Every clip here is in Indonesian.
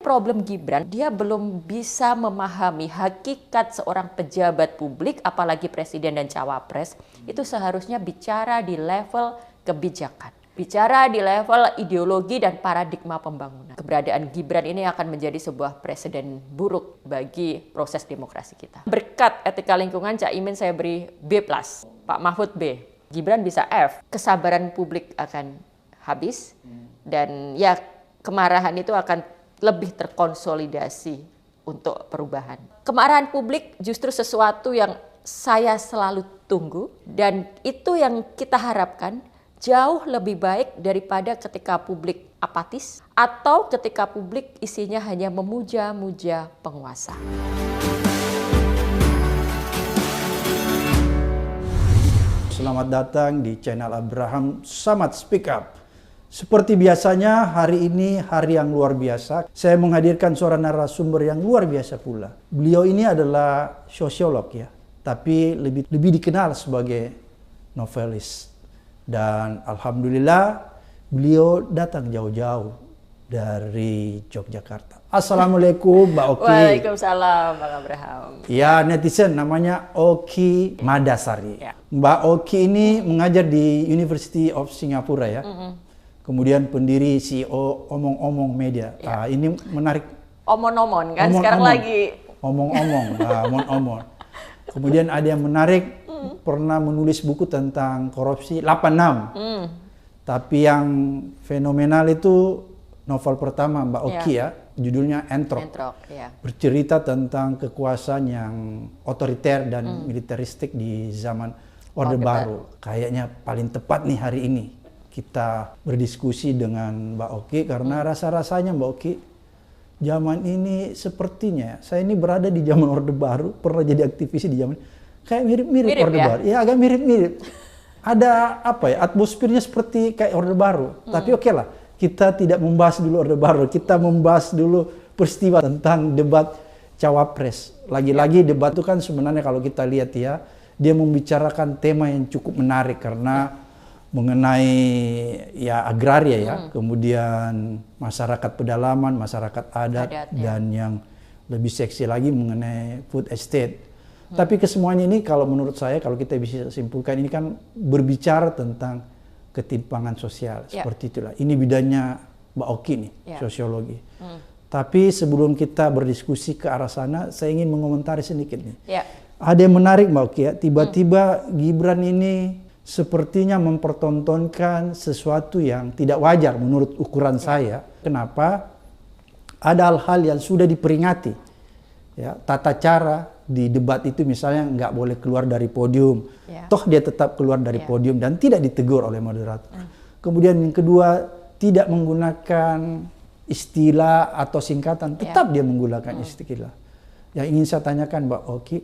problem Gibran, dia belum bisa memahami hakikat seorang pejabat publik, apalagi presiden dan cawapres, itu seharusnya bicara di level kebijakan. Bicara di level ideologi dan paradigma pembangunan. Keberadaan Gibran ini akan menjadi sebuah presiden buruk bagi proses demokrasi kita. Berkat etika lingkungan, Cak Imin saya beri B+, Pak Mahfud B. Gibran bisa F. Kesabaran publik akan habis dan ya kemarahan itu akan lebih terkonsolidasi untuk perubahan. Kemarahan publik justru sesuatu yang saya selalu tunggu dan itu yang kita harapkan jauh lebih baik daripada ketika publik apatis atau ketika publik isinya hanya memuja-muja penguasa. Selamat datang di channel Abraham Samad Speak Up. Seperti biasanya hari ini hari yang luar biasa. Saya menghadirkan seorang narasumber yang luar biasa pula. Beliau ini adalah sosiolog ya, tapi lebih dikenal sebagai novelis. Dan alhamdulillah beliau datang jauh-jauh dari Yogyakarta. Assalamualaikum Mbak Oki. Waalaikumsalam Bang Abraham. Ya, netizen namanya Oki Madasari. Ya. Mbak Oki ini mengajar di University of Singapura ya. Kemudian pendiri CEO Omong-Omong Media. Ya. Ini menarik. Omon-omon kan sekarang lagi. Omong-omong. Omon-omon. Kemudian ada yang menarik. Pernah menulis buku tentang korupsi 86. Tapi yang fenomenal itu novel pertama Mbak Oki ya, judulnya Entrok. Ya. Bercerita tentang kekuasaan yang otoriter dan militeristik di zaman Orde Baru. Kayaknya paling tepat nih hari ini kita berdiskusi dengan Mbak Oki karena rasa-rasanya Mbak Oki zaman ini sepertinya saya ini berada di zaman Orde Baru, pernah jadi aktivis di zaman kayak mirip-mirip Orde Baru. Ya agak mirip-mirip. Ada apa ya, atmosfernya seperti kayak Orde Baru. Tapi oke lah, kita tidak membahas dulu Orde Baru. Kita membahas dulu peristiwa tentang debat Cawapres. Lagi-lagi debat itu kan sebenarnya kalau kita lihat ya, dia membicarakan tema yang cukup menarik karena mengenai ya agraria ya, kemudian masyarakat pedalaman, masyarakat adat dan yang lebih seksi lagi mengenai food estate. Tapi kesemuanya ini kalau menurut saya, kalau kita bisa simpulkan ini kan berbicara tentang ketimpangan sosial. Seperti itulah. Ini bidangnya Mbak Oki nih, sosiologi. Tapi sebelum kita berdiskusi ke arah sana, saya ingin mengomentari sedikit nih. Ada yang menarik Mbak Oki ya, tiba-tiba Gibran ini sepertinya mempertontonkan sesuatu yang tidak wajar menurut ukuran saya. Kenapa? Ada hal-hal yang sudah diperingati. Ya, tata cara di debat itu misalnya nggak boleh keluar dari podium, toh dia tetap keluar dari podium dan tidak ditegur oleh moderator. Kemudian yang kedua, tidak menggunakan istilah atau singkatan, tetap dia menggunakan istilah. Yang ingin saya tanyakan Mbak Oki,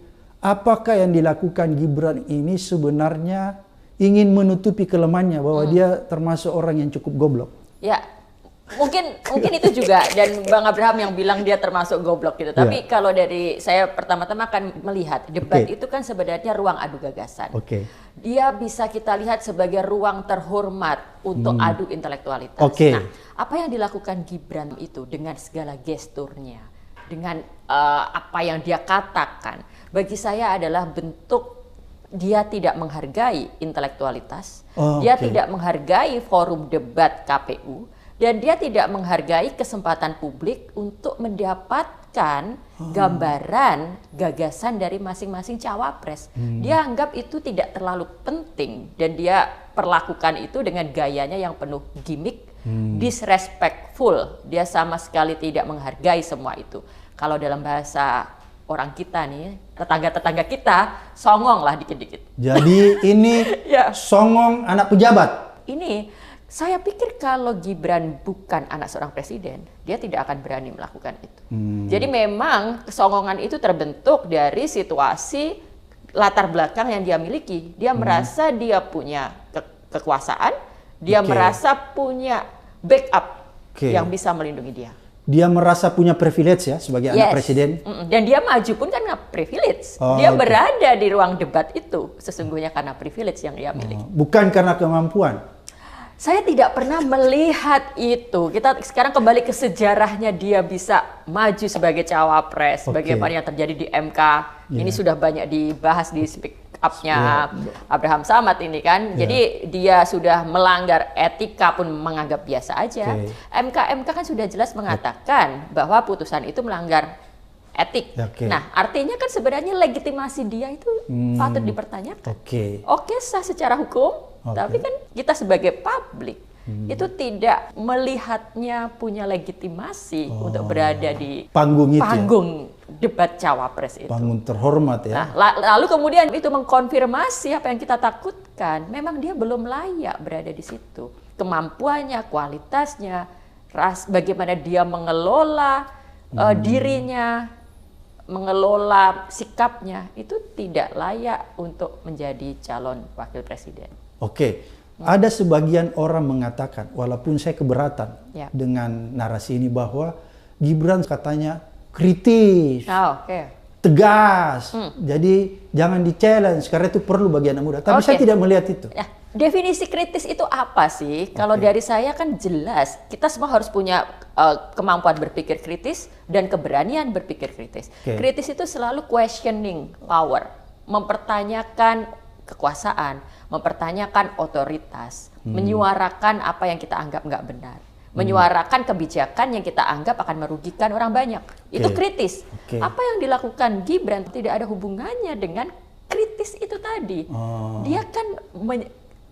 apakah yang dilakukan Gibran ini sebenarnya ingin menutupi kelemahannya bahwa dia termasuk orang yang cukup goblok? Ya. Mungkin itu juga, dan Bang Abraham yang bilang dia termasuk goblok gitu. Tapi kalau dari saya pertama-tama akan melihat debat itu kan sebenarnya ruang adu gagasan. Dia bisa kita lihat sebagai ruang terhormat untuk adu intelektualitas. Nah, apa yang dilakukan Gibran itu dengan segala gesturnya, dengan apa yang dia katakan, bagi saya adalah bentuk dia tidak menghargai intelektualitas, dia tidak menghargai forum debat KPU, dan dia tidak menghargai kesempatan publik untuk mendapatkan gambaran gagasan dari masing-masing cawapres. Dia anggap itu tidak terlalu penting dan dia perlakukan itu dengan gayanya yang penuh gimmick, disrespectful. Dia sama sekali tidak menghargai semua itu. Kalau dalam bahasa orang kita nih, tetangga-tetangga kita, songong lah dikit-dikit. Jadi ini songong anak pejabat? Ini saya pikir kalau Gibran bukan anak seorang presiden, dia tidak akan berani melakukan itu. Jadi memang kesongongan itu terbentuk dari situasi latar belakang yang dia miliki. Dia merasa dia punya kekuasaan, dia merasa punya backup yang bisa melindungi dia. Dia merasa punya privilege ya sebagai anak presiden. Dan dia maju pun karena privilege. Dia berada di ruang debat itu sesungguhnya karena privilege yang dia miliki. Bukan karena kemampuan. Saya tidak pernah melihat itu. Kita sekarang kembali ke sejarahnya dia bisa maju sebagai cawapres. Bagaimana yang terjadi di MK. Ini sudah banyak dibahas di speak up-nya Abraham Samad ini kan. Jadi dia sudah melanggar etika pun menganggap biasa aja. MK kan sudah jelas mengatakan bahwa putusan itu melanggar etik. Nah, artinya kan sebenarnya legitimasi dia itu patut dipertanyakan. Oke, sah secara hukum. Tapi kan kita sebagai publik itu tidak melihatnya punya legitimasi untuk berada di panggung debat cawapres itu. Panggung terhormat ya. Nah, lalu kemudian itu mengkonfirmasi apa yang kita takutkan. Memang dia belum layak berada di situ. Kemampuannya, kualitasnya, bagaimana dia mengelola dirinya, mengelola sikapnya itu tidak layak untuk menjadi calon wakil presiden. Ada sebagian orang mengatakan, walaupun saya keberatan dengan narasi ini, bahwa Gibran katanya kritis, tegas, jadi jangan di-challenge karena itu perlu bagi anak muda. Tapi saya tidak melihat itu. Ya, definisi kritis itu apa sih? Kalau dari saya kan jelas, kita semua harus punya kemampuan berpikir kritis dan keberanian berpikir kritis. Kritis itu selalu questioning power, mempertanyakan kekuasaan, mempertanyakan otoritas, menyuarakan apa yang kita anggap nggak benar, menyuarakan kebijakan yang kita anggap akan merugikan orang banyak. Itu kritis. Apa yang dilakukan Gibran tidak ada hubungannya dengan kritis itu tadi. Dia kan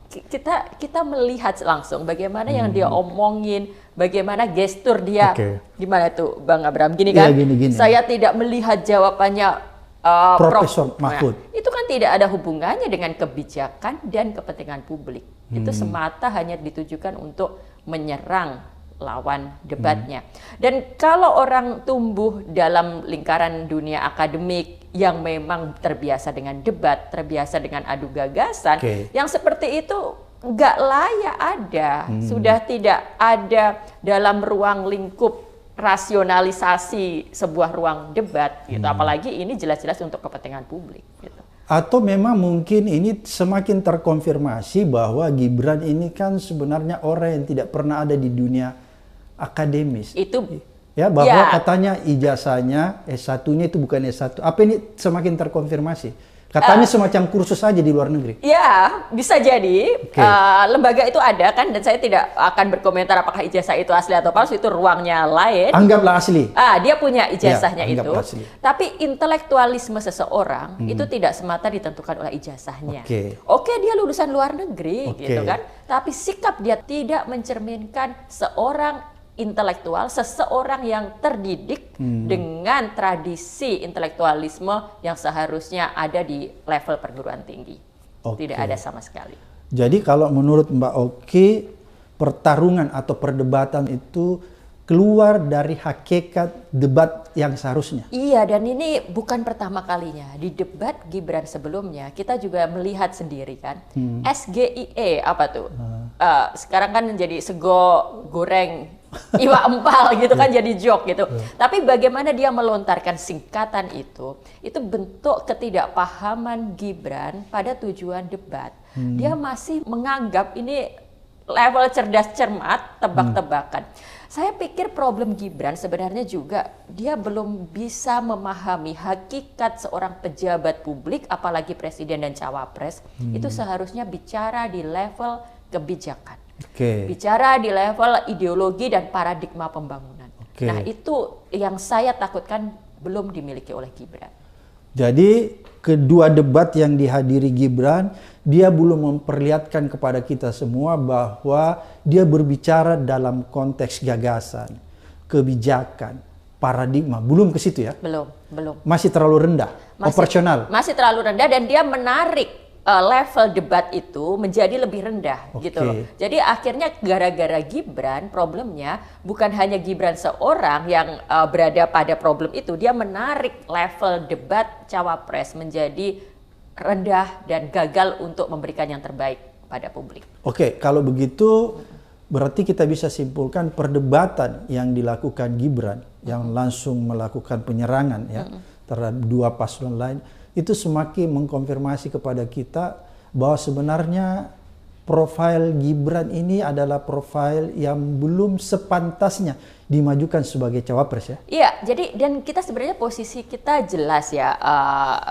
kita melihat langsung bagaimana yang dia omongin, bagaimana gestur dia. Gimana tuh Bang Abraham? Gini kan, gini. Saya tidak melihat jawabannya Profesor Mahfud. Itu kan tidak ada hubungannya dengan kebijakan dan kepentingan publik. Itu semata hanya ditujukan untuk menyerang lawan debatnya. Dan kalau orang tumbuh dalam lingkaran dunia akademik yang memang terbiasa dengan debat, terbiasa dengan adu gagasan, yang seperti itu nggak layak ada. Sudah tidak ada dalam ruang lingkup rasionalisasi sebuah ruang debat gitu. Apalagi ini jelas-jelas untuk kepentingan publik gitu. Atau memang mungkin ini semakin terkonfirmasi bahwa Gibran ini kan sebenarnya orang yang tidak pernah ada di dunia akademis. Itu ya, bahwa katanya ijazahnya S1-nya itu bukan S1. Apa ini semakin terkonfirmasi? Katanya semacam kursus saja di luar negeri. Ya, bisa jadi. Lembaga itu ada kan, dan saya tidak akan berkomentar apakah ijazah itu asli atau palsu, itu ruangnya lain. Anggaplah asli. Dia punya ijazahnya itu. Asli. Tapi intelektualisme seseorang itu tidak semata ditentukan oleh ijazahnya. Oke, dia lulusan luar negeri gitu kan. Tapi sikap dia tidak mencerminkan seorang intelektual, seseorang yang terdidik dengan tradisi intelektualisme yang seharusnya ada di level perguruan tinggi. Tidak ada sama sekali. Jadi kalau menurut Mbak Oki, pertarungan atau perdebatan itu keluar dari hakikat debat yang seharusnya. Iya, dan ini bukan pertama kalinya. Di debat Gibran sebelumnya, kita juga melihat sendiri kan. SGIE apa tuh? Sekarang kan jadi sego goreng iwa empal gitu kan, jadi joke gitu. Tapi bagaimana dia melontarkan singkatan itu bentuk ketidakpahaman Gibran pada tujuan debat. Dia masih menganggap ini level cerdas cermat, tebak-tebakan. Saya pikir problem Gibran sebenarnya juga dia belum bisa memahami hakikat seorang pejabat publik, apalagi presiden dan cawapres, itu seharusnya bicara di level kebijakan. Bicara di level ideologi dan paradigma pembangunan. Nah, itu yang saya takutkan belum dimiliki oleh Gibran. Jadi kedua debat yang dihadiri Gibran, dia belum memperlihatkan kepada kita semua bahwa dia berbicara dalam konteks gagasan, kebijakan, paradigma. Belum ke situ ya? Belum. Masih terlalu rendah, operasional. Masih terlalu rendah, dan dia menarik level debat itu menjadi lebih rendah gitu loh. Jadi akhirnya gara-gara Gibran, problemnya bukan hanya Gibran seorang yang berada pada problem itu, dia menarik level debat cawapres menjadi rendah dan gagal untuk memberikan yang terbaik pada publik. Kalau begitu berarti kita bisa simpulkan perdebatan yang dilakukan Gibran yang langsung melakukan penyerangan ya terhadap dua paslon lain, itu semakin mengkonfirmasi kepada kita bahwa sebenarnya profil Gibran ini adalah profil yang belum sepantasnya dimajukan sebagai cawapres ya? Iya, jadi dan kita sebenarnya posisi kita jelas ya,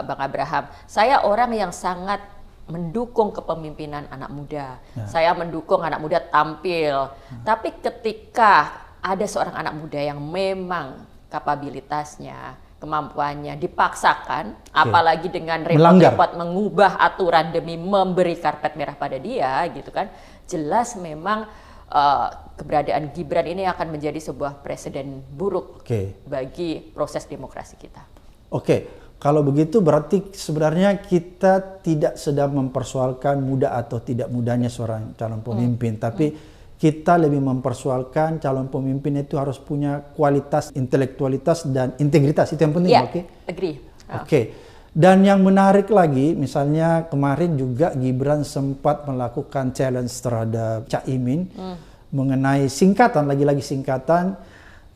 Bang Abraham. Saya orang yang sangat mendukung kepemimpinan anak muda. Ya. Saya mendukung anak muda tampil. Tapi ketika ada seorang anak muda yang memang kapabilitasnya, kemampuannya dipaksakan, apalagi dengan repot-repot mengubah aturan demi memberi karpet merah pada dia, gitu kan? Jelas memang keberadaan Gibran ini akan menjadi sebuah presiden buruk bagi proses demokrasi kita. Kalau begitu berarti sebenarnya kita tidak sedang mempersoalkan muda atau tidak mudanya seorang calon pemimpin, tapi kita lebih mempersoalkan calon pemimpin itu harus punya kualitas, intelektualitas, dan integritas. Itu yang penting, agree. Dan yang menarik lagi, misalnya kemarin juga Gibran sempat melakukan challenge terhadap Cak Imin mengenai singkatan, lagi-lagi singkatan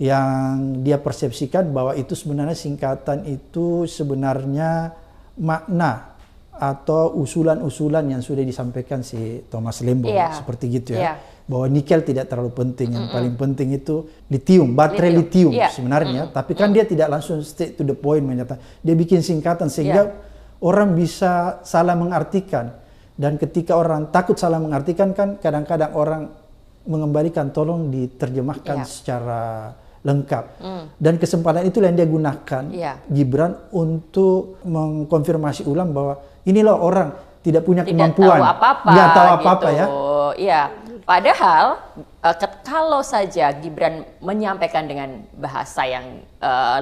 yang dia persepsikan bahwa itu sebenarnya singkatan itu sebenarnya makna atau usulan-usulan yang sudah disampaikan si Thomas Lembong, seperti gitu ya. Bahwa nikel tidak terlalu penting, yang paling penting itu litium, baterai litium sebenarnya. Tapi kan dia tidak langsung straight to the point menyatakan, dia bikin singkatan sehingga orang bisa salah mengartikan. Dan ketika orang takut salah mengartikan kan kadang-kadang orang mengembalikan, tolong diterjemahkan secara lengkap. Dan kesempatan itulah yang dia gunakan Gibran untuk mengkonfirmasi ulang bahwa inilah orang tidak punya kemampuan, nggak tahu apa-apa gitu. Iya. Padahal kalau saja Gibran menyampaikan dengan bahasa yang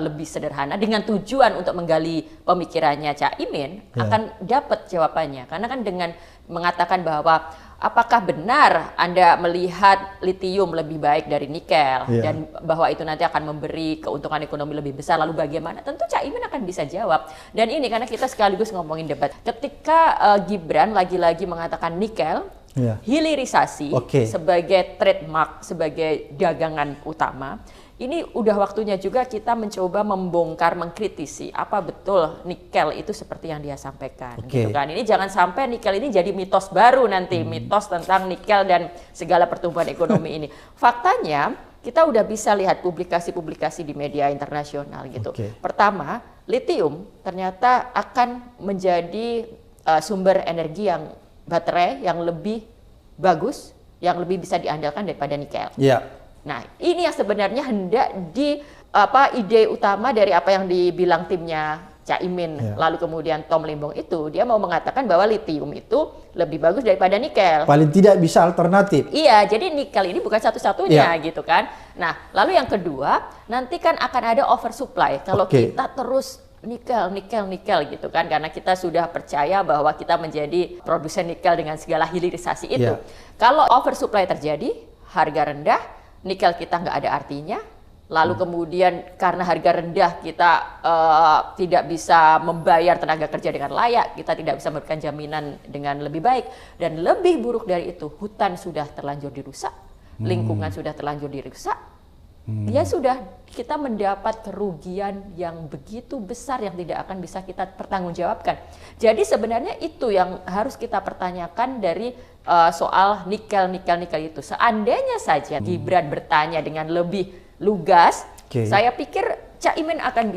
lebih sederhana dengan tujuan untuk menggali pemikirannya Cak Imin, akan dapat jawabannya. Karena kan dengan mengatakan bahwa apakah benar Anda melihat litium lebih baik dari nikel dan bahwa itu nanti akan memberi keuntungan ekonomi lebih besar, lalu bagaimana? Tentu Cak Imin akan bisa jawab. Dan ini karena kita sekaligus ngomongin debat. Ketika Gibran lagi-lagi mengatakan nikel, hilirisasi sebagai trademark, sebagai dagangan utama, ini udah waktunya juga kita mencoba membongkar, mengkritisi apa betul nikel itu seperti yang dia sampaikan, gitu kan. Ini jangan sampai nikel ini jadi mitos baru nanti, mitos tentang nikel dan segala pertumbuhan ekonomi ini. Faktanya kita udah bisa lihat publikasi-publikasi di media internasional gitu. Pertama, litium ternyata akan menjadi sumber energi yang baterai yang lebih bagus, yang lebih bisa diandalkan daripada nikel. Nah, ini yang sebenarnya hendak ide utama dari apa yang dibilang timnya Cak Imin, lalu kemudian Tom Lembong itu, dia mau mengatakan bahwa litium itu lebih bagus daripada nikel. Paling tidak bisa alternatif. Iya, jadi nikel ini bukan satu-satunya gitu kan. Nah, lalu yang kedua, nanti kan akan ada oversupply kalau kita terus nikel gitu kan, karena kita sudah percaya bahwa kita menjadi produsen nikel dengan segala hilirisasi itu. Kalau oversupply terjadi, harga rendah, nikel kita nggak ada artinya. Lalu kemudian karena harga rendah kita tidak bisa membayar tenaga kerja dengan layak, kita tidak bisa memberikan jaminan dengan lebih baik, dan lebih buruk dari itu, hutan sudah terlanjur dirusak, lingkungan sudah terlanjur dirusak. Ya sudah, kita mendapat kerugian yang begitu besar yang tidak akan bisa kita pertanggungjawabkan. Jadi sebenarnya itu yang harus kita pertanyakan dari soal nikel itu. Seandainya saja Gibran bertanya dengan lebih lugas, saya pikir Cak Imin akan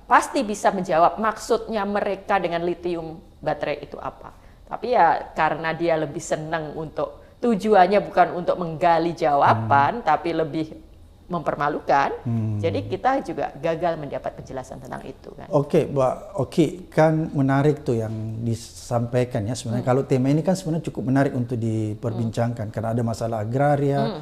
pasti bisa menjawab maksudnya mereka dengan litium baterai itu apa. Tapi ya karena dia lebih senang untuk tujuannya bukan untuk menggali jawaban, tapi lebih mempermalukan, jadi kita juga gagal mendapat penjelasan tentang itu kan. Kan menarik tuh yang disampaikan ya sebenarnya. Kalau tema ini kan sebenarnya cukup menarik untuk diperbincangkan karena ada masalah agraria,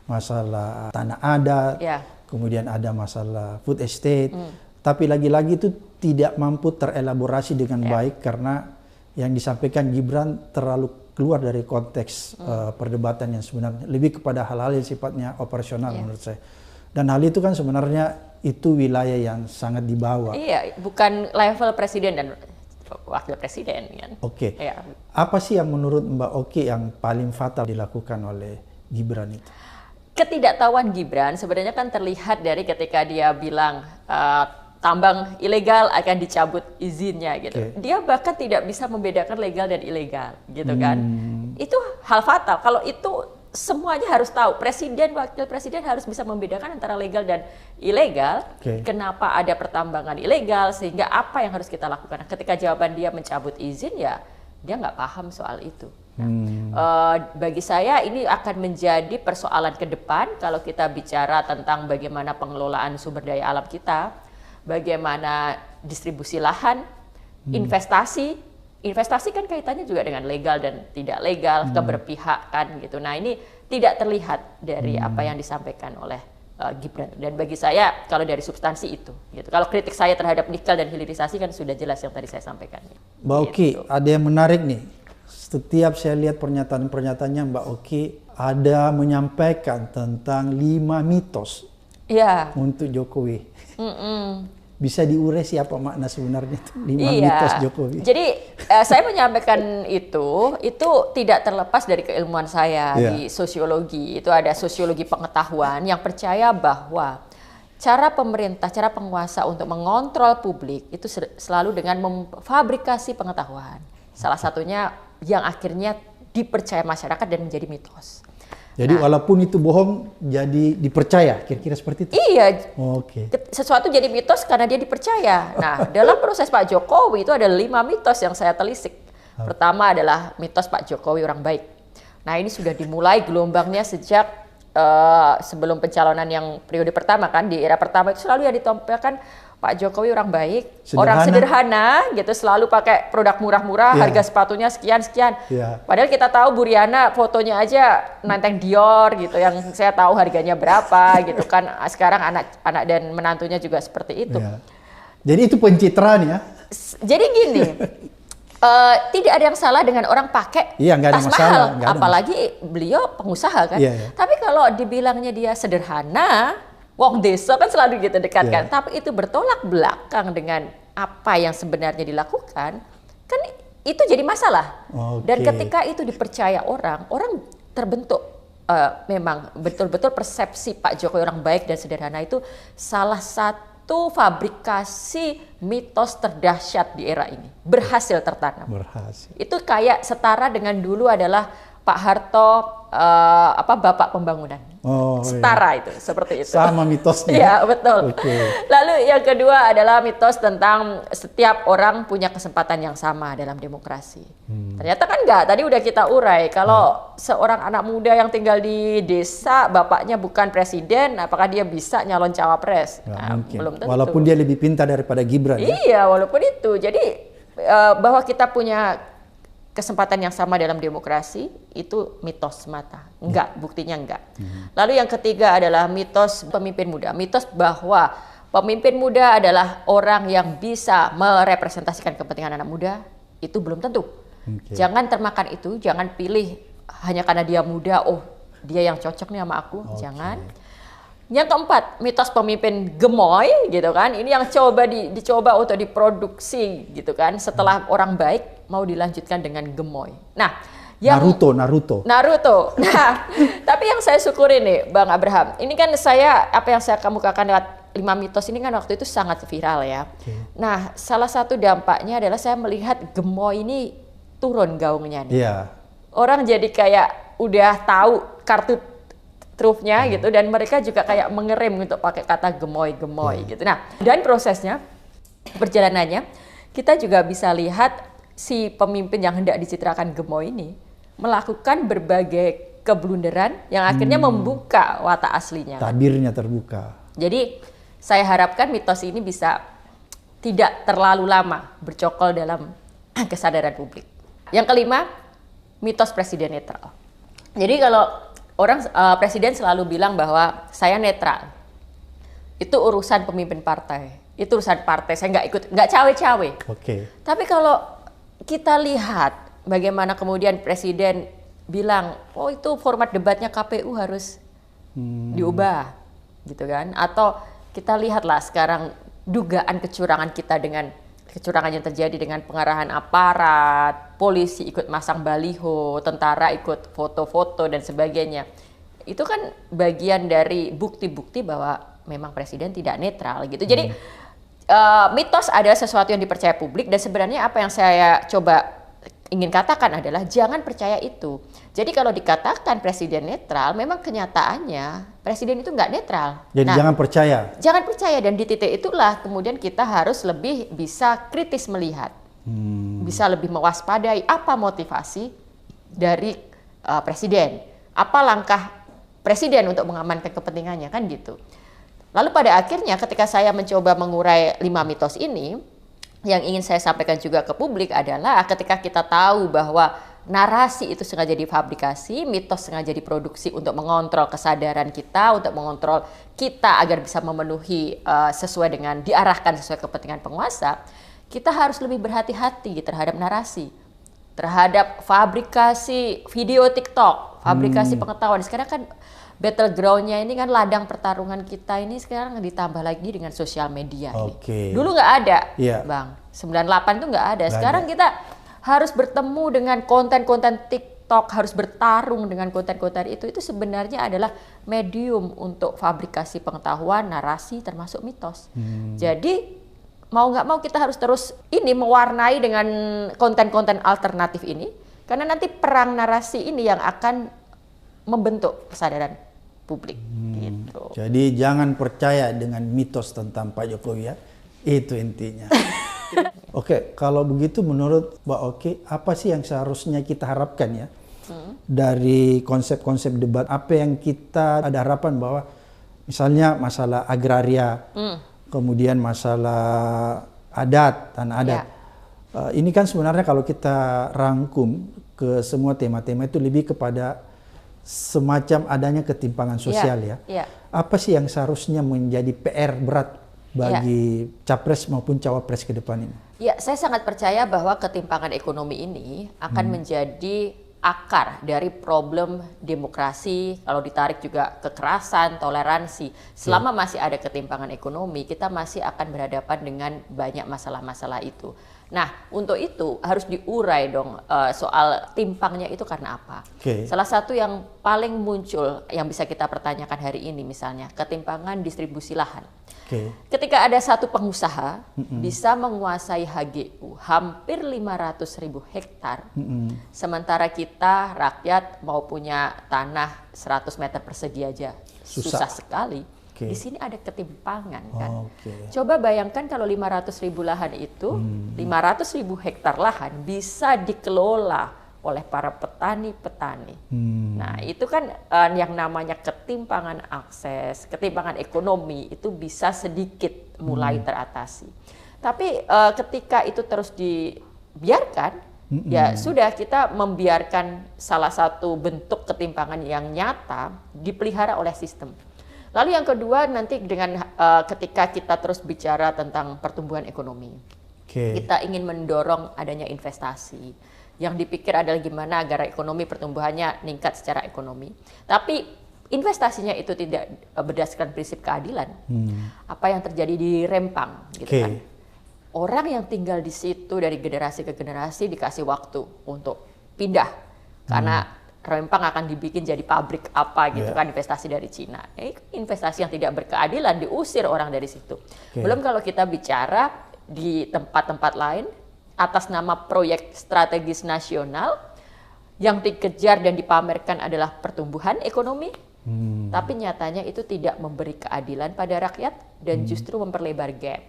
masalah tanah adat, kemudian ada masalah food estate, tapi lagi-lagi itu tidak mampu terelaborasi dengan baik karena yang disampaikan Gibran terlalu keluar dari konteks perdebatan yang sebenarnya lebih kepada hal-hal yang sifatnya operasional menurut saya. Dan hal itu kan sebenarnya itu wilayah yang sangat dibawa. Iya, bukan level presiden dan wakil presiden kan. Apa sih yang menurut Mbak Oki yang paling fatal dilakukan oleh Gibran itu? Ketidaktahuan Gibran sebenarnya kan terlihat dari ketika dia bilang tambang ilegal akan dicabut izinnya gitu. Dia bahkan tidak bisa membedakan legal dan ilegal gitu kan. Itu hal fatal. Kalau itu semuanya harus tahu. Presiden, wakil presiden harus bisa membedakan antara legal dan ilegal. Kenapa ada pertambangan ilegal, sehingga apa yang harus kita lakukan. Ketika jawaban dia mencabut izin, ya dia nggak paham soal itu. Bagi saya ini akan menjadi persoalan ke depan kalau kita bicara tentang bagaimana pengelolaan sumber daya alam kita, bagaimana distribusi lahan, investasi kan kaitannya juga dengan legal dan tidak legal, keberpihakan gitu. Nah ini tidak terlihat dari apa yang disampaikan oleh Gibran. Dan bagi saya kalau dari substansi itu, gitu. Kalau kritik saya terhadap nikel dan hilirisasi kan sudah jelas yang tadi saya sampaikan. Mbak Oki, ada yang menarik nih. Setiap saya lihat pernyataan-pernyataannya Mbak Oki ada menyampaikan tentang 5 mitos untuk Jokowi. Bisa diurai siapa makna sebenarnya itu 5 mitos Jokowi? Jadi saya menyampaikan itu tidak terlepas dari keilmuan saya di sosiologi. Itu ada sosiologi pengetahuan yang percaya bahwa cara pemerintah, cara penguasa untuk mengontrol publik itu selalu dengan memfabrikasi pengetahuan. Salah satunya yang akhirnya dipercaya masyarakat dan menjadi mitos. Jadi walaupun itu bohong, jadi dipercaya, kira-kira seperti itu? Iya. Sesuatu jadi mitos karena dia dipercaya. Nah, dalam proses Pak Jokowi itu ada 5 mitos yang saya telisik. Pertama adalah mitos Pak Jokowi orang baik. Nah, ini sudah dimulai gelombangnya sejak sebelum pencalonan yang periode pertama kan, di era pertama itu selalu yang ditampilkan Pak Jokowi orang baik, orang sederhana gitu, selalu pakai produk murah-murah, harga sepatunya sekian-sekian. Padahal kita tahu Bu Riana fotonya aja nenteng Dior gitu, yang saya tahu harganya berapa gitu kan. Sekarang anak dan menantunya juga seperti itu. Jadi itu pencitraan ya? Jadi gini, tidak ada yang salah dengan orang pakai tas mahal, apalagi beliau pengusaha kan. Tapi kalau dibilangnya dia sederhana, wong desa kan selalu gitu dekatkan, tapi itu bertolak belakang dengan apa yang sebenarnya dilakukan, kan itu jadi masalah. Dan ketika itu dipercaya orang terbentuk memang betul-betul persepsi Pak Jokowi orang baik dan sederhana itu salah satu fabrikasi mitos terdahsyat di era ini. Berhasil tertanam. Itu kayak setara dengan dulu adalah Pak Harto Bapak Pembangunan. Setara itu, seperti itu. Sama mitosnya. Iya, betul. Lalu yang kedua adalah mitos tentang setiap orang punya kesempatan yang sama dalam demokrasi. Ternyata kan enggak, tadi udah kita urai. Kalau seorang anak muda yang tinggal di desa, bapaknya bukan presiden, apakah dia bisa nyalon cawapres? Belum tentu. Walaupun dia lebih pintar daripada Gibran. Iya, walaupun itu. Jadi bahwa kita punya kesempatan yang sama dalam demokrasi itu mitos semata. Enggak, buktinya enggak. Lalu yang ketiga adalah mitos pemimpin muda. Mitos bahwa pemimpin muda adalah orang yang bisa merepresentasikan kepentingan anak muda, itu belum tentu. Jangan termakan itu, jangan pilih hanya karena dia muda, oh dia yang cocok nih sama aku, jangan. Yang keempat, mitos pemimpin gemoy gitu kan. Ini yang dicoba untuk diproduksi gitu kan. Setelah orang baik mau dilanjutkan dengan gemoy. Nah, yang Naruto. Nah, tapi yang saya syukuri nih Bang Abraham, ini kan apa yang saya kemukakan lewat 5 mitos ini kan waktu itu sangat viral ya. Nah, salah satu dampaknya adalah saya melihat gemoy ini turun gaungnya nih. Orang jadi kayak udah tahu kartu trufnya gitu, dan mereka juga kayak mengerem untuk pakai kata gemoy gitu. Nah, dan prosesnya, perjalanannya, kita juga bisa lihat si pemimpin yang hendak dicitrakan gemoy ini melakukan berbagai keblunderan yang akhirnya membuka watak aslinya. Tabirnya terbuka. Jadi saya harapkan mitos ini bisa tidak terlalu lama bercokol dalam kesadaran publik. Yang kelima, mitos presiden netral. Jadi kalau presiden selalu bilang bahwa saya netral. Itu urusan pemimpin partai. Itu urusan partai. Saya nggak ikut, nggak cawe-cawe. Tapi kalau kita lihat bagaimana kemudian presiden bilang, oh itu format debatnya KPU harus diubah, gitu kan? Atau kita lihatlah sekarang dugaan kecurangan kita dengan kecurangan yang terjadi dengan pengarahan aparat, polisi ikut masang baliho, tentara ikut foto-foto dan sebagainya. Itu kan bagian dari bukti-bukti bahwa memang presiden tidak netral gitu. Jadi mitos adalah sesuatu yang dipercaya publik, dan sebenarnya apa yang saya coba ingin katakan adalah jangan percaya itu. Jadi kalau dikatakan presiden netral, memang kenyataannya presiden itu nggak netral. Jadi jangan percaya. Jangan percaya, dan di titik itulah kemudian kita harus lebih bisa kritis melihat, bisa lebih mewaspadai apa motivasi dari presiden, apa langkah presiden untuk mengamankan kepentingannya, kan gitu. Lalu pada akhirnya ketika saya mencoba mengurai 5 mitos ini, yang ingin saya sampaikan juga ke publik adalah ketika kita tahu bahwa narasi itu sengaja difabrikasi, mitos sengaja diproduksi untuk mengontrol kesadaran kita, untuk mengontrol kita agar bisa memenuhi sesuai dengan diarahkan sesuai kepentingan penguasa, kita harus lebih berhati-hati terhadap narasi, terhadap fabrikasi video TikTok, fabrikasi pengetahuan. Sekarang kan battleground-nya ini kan ladang pertarungan kita ini sekarang ditambah lagi dengan sosial media. Dulu nggak ada, Bang. 98 itu nggak ada. Sekarang kita harus bertemu dengan konten-konten TikTok, harus bertarung dengan konten-konten itu. Itu sebenarnya adalah medium untuk fabrikasi pengetahuan, narasi, termasuk mitos. Jadi mau nggak mau kita harus terus ini mewarnai dengan konten-konten alternatif ini, karena nanti perang narasi ini yang akan membentuk kesadaran publik. Gitu. Jadi jangan percaya dengan mitos tentang Pak Jokowi ya, itu intinya. Oke, kalau begitu menurut Mbak Oki, apa sih yang seharusnya kita harapkan ya dari konsep-konsep debat? Apa yang kita ada harapan bahwa misalnya masalah agraria, kemudian masalah adat, tanah adat. Ini kan sebenarnya kalau kita rangkum ke semua tema-tema itu lebih kepada semacam adanya ketimpangan sosial ya. Apa sih yang seharusnya menjadi PR berat bagi capres maupun cawapres ke depan ini? Ya, saya sangat percaya bahwa ketimpangan ekonomi ini akan menjadi akar dari problem demokrasi, kalau ditarik juga kekerasan, toleransi. Selama masih ada ketimpangan ekonomi, kita masih akan berhadapan dengan banyak masalah-masalah itu. Nah, untuk itu harus diurai dong soal timpangnya itu karena apa. Salah satu yang paling muncul yang bisa kita pertanyakan hari ini misalnya ketimpangan distribusi lahan. Ketika ada satu pengusaha bisa menguasai HGU hampir 500.000 hektar, sementara kita rakyat mau punya tanah 100 meter persegi aja susah sekali. Di sini ada ketimpangan kan. Coba bayangkan kalau 500.000 lahan itu, 500.000 hektar lahan bisa dikelola oleh para petani-petani. Nah, itu kan yang namanya ketimpangan akses, ketimpangan ekonomi itu bisa sedikit mulai teratasi. Tapi ketika itu terus dibiarkan, ya sudah, kita membiarkan salah satu bentuk ketimpangan yang nyata dipelihara oleh sistem. Lalu yang kedua nanti dengan ketika kita terus bicara tentang pertumbuhan ekonomi, kita ingin mendorong adanya investasi. Yang dipikir adalah gimana agar ekonomi pertumbuhannya meningkat secara ekonomi. Tapi investasinya itu tidak berdasarkan prinsip keadilan. Apa yang terjadi di Rempang, gitu kan? Orang yang tinggal di situ dari generasi ke generasi dikasih waktu untuk pindah karena Rempang akan dibikin jadi pabrik apa gitu kan, investasi dari Cina. Investasi yang tidak berkeadilan, diusir orang dari situ. Belum kalau kita bicara di tempat-tempat lain atas nama proyek strategis nasional yang dikejar dan dipamerkan adalah pertumbuhan ekonomi, tapi nyatanya itu tidak memberi keadilan pada rakyat dan justru memperlebar gap.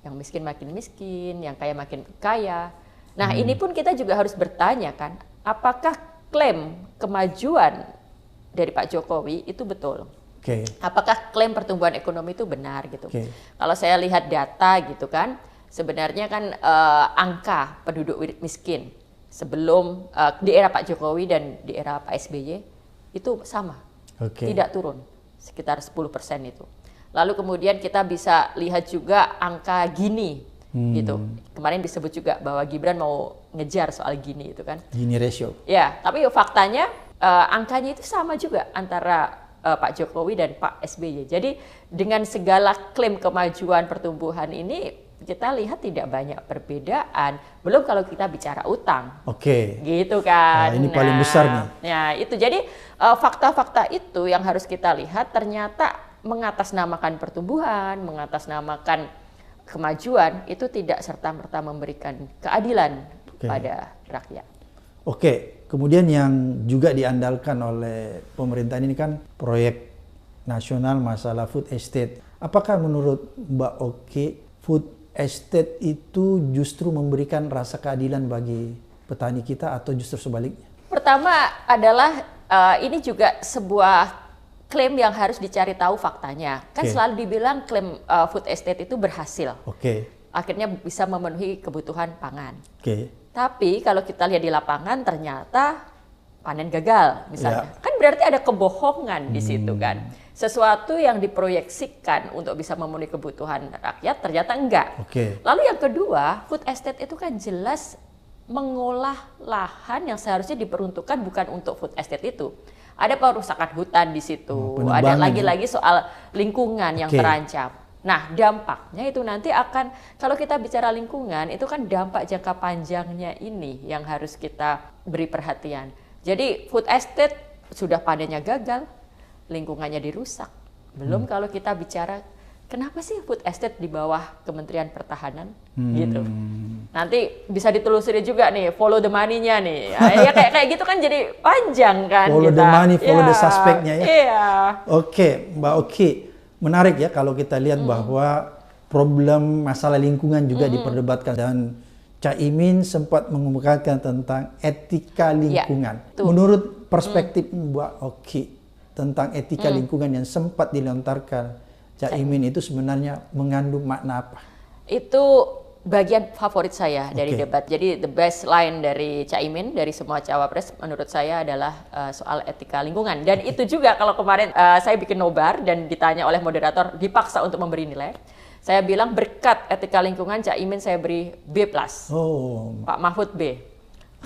Yang miskin makin miskin, yang kaya makin kaya. Nah, ini pun kita juga harus bertanya kan, apakah klaim kemajuan dari Pak Jokowi itu betul? Apakah klaim pertumbuhan ekonomi itu benar gitu? Kalau saya lihat data gitu kan, sebenarnya kan angka penduduk miskin sebelum di era Pak Jokowi dan di era Pak SBY itu sama, tidak turun, sekitar 10% itu. Lalu kemudian kita bisa lihat juga angka Gini. Gitu. Kemarin disebut juga bahwa Gibran mau ngejar soal Gini itu kan. Gini ratio. Ya, tapi faktanya angkanya itu sama juga antara Pak Jokowi dan Pak SBY. Jadi dengan segala klaim kemajuan pertumbuhan ini kita lihat tidak banyak perbedaan. Belum kalau kita bicara utang. Gitu kan. Nah, ini paling besar nih. Ya, itu. Jadi fakta-fakta itu yang harus kita lihat, ternyata mengatasnamakan pertumbuhan, mengatasnamakan kemajuan itu tidak serta-merta memberikan keadilan pada rakyat. Oke, kemudian yang juga diandalkan oleh pemerintah ini kan proyek nasional masalah food estate. Apakah menurut Mbak Oki food estate itu justru memberikan rasa keadilan bagi petani kita atau justru sebaliknya? Pertama adalah ini juga sebuah klaim yang harus dicari tahu faktanya. Kan selalu dibilang klaim food estate itu berhasil. Akhirnya bisa memenuhi kebutuhan pangan. Tapi kalau kita lihat di lapangan ternyata panen gagal misalnya. Kan berarti ada kebohongan di situ kan. Sesuatu yang diproyeksikan untuk bisa memenuhi kebutuhan rakyat ternyata enggak. Lalu yang kedua, food estate itu kan jelas mengolah lahan yang seharusnya diperuntukkan bukan untuk food estate itu. Ada perusakan hutan di situ, ada lagi-lagi soal lingkungan yang terancam. Nah, dampaknya itu nanti akan, kalau kita bicara lingkungan, itu kan dampak jangka panjangnya ini yang harus kita beri perhatian. Jadi food estate sudah panennya gagal, lingkungannya dirusak. Belum kalau kita bicara, kenapa sih food estate di bawah Kementerian Pertahanan gitu. Nanti bisa ditelusuri juga nih, follow the money-nya nih. Ya kayak gitu kan jadi panjang kan. Follow the money, follow the suspect-nya ya. Iya. Oke, Mbak Oki. Menarik ya kalau kita lihat bahwa problem masalah lingkungan juga diperdebatkan dan Caimin sempat mengemukakan tentang etika lingkungan. Menurut perspektif Mbak Oki tentang etika lingkungan yang sempat dilontarkan Caimin itu sebenarnya mengandung makna apa? Itu bagian favorit saya dari debat. Jadi the best line dari Caimin dari semua cawapres menurut saya adalah soal etika lingkungan. Dan itu juga kalau kemarin saya bikin nobar dan ditanya oleh moderator dipaksa untuk memberi nilai. Saya bilang berkat etika lingkungan Caimin saya beri B+. Pak Mahfud B.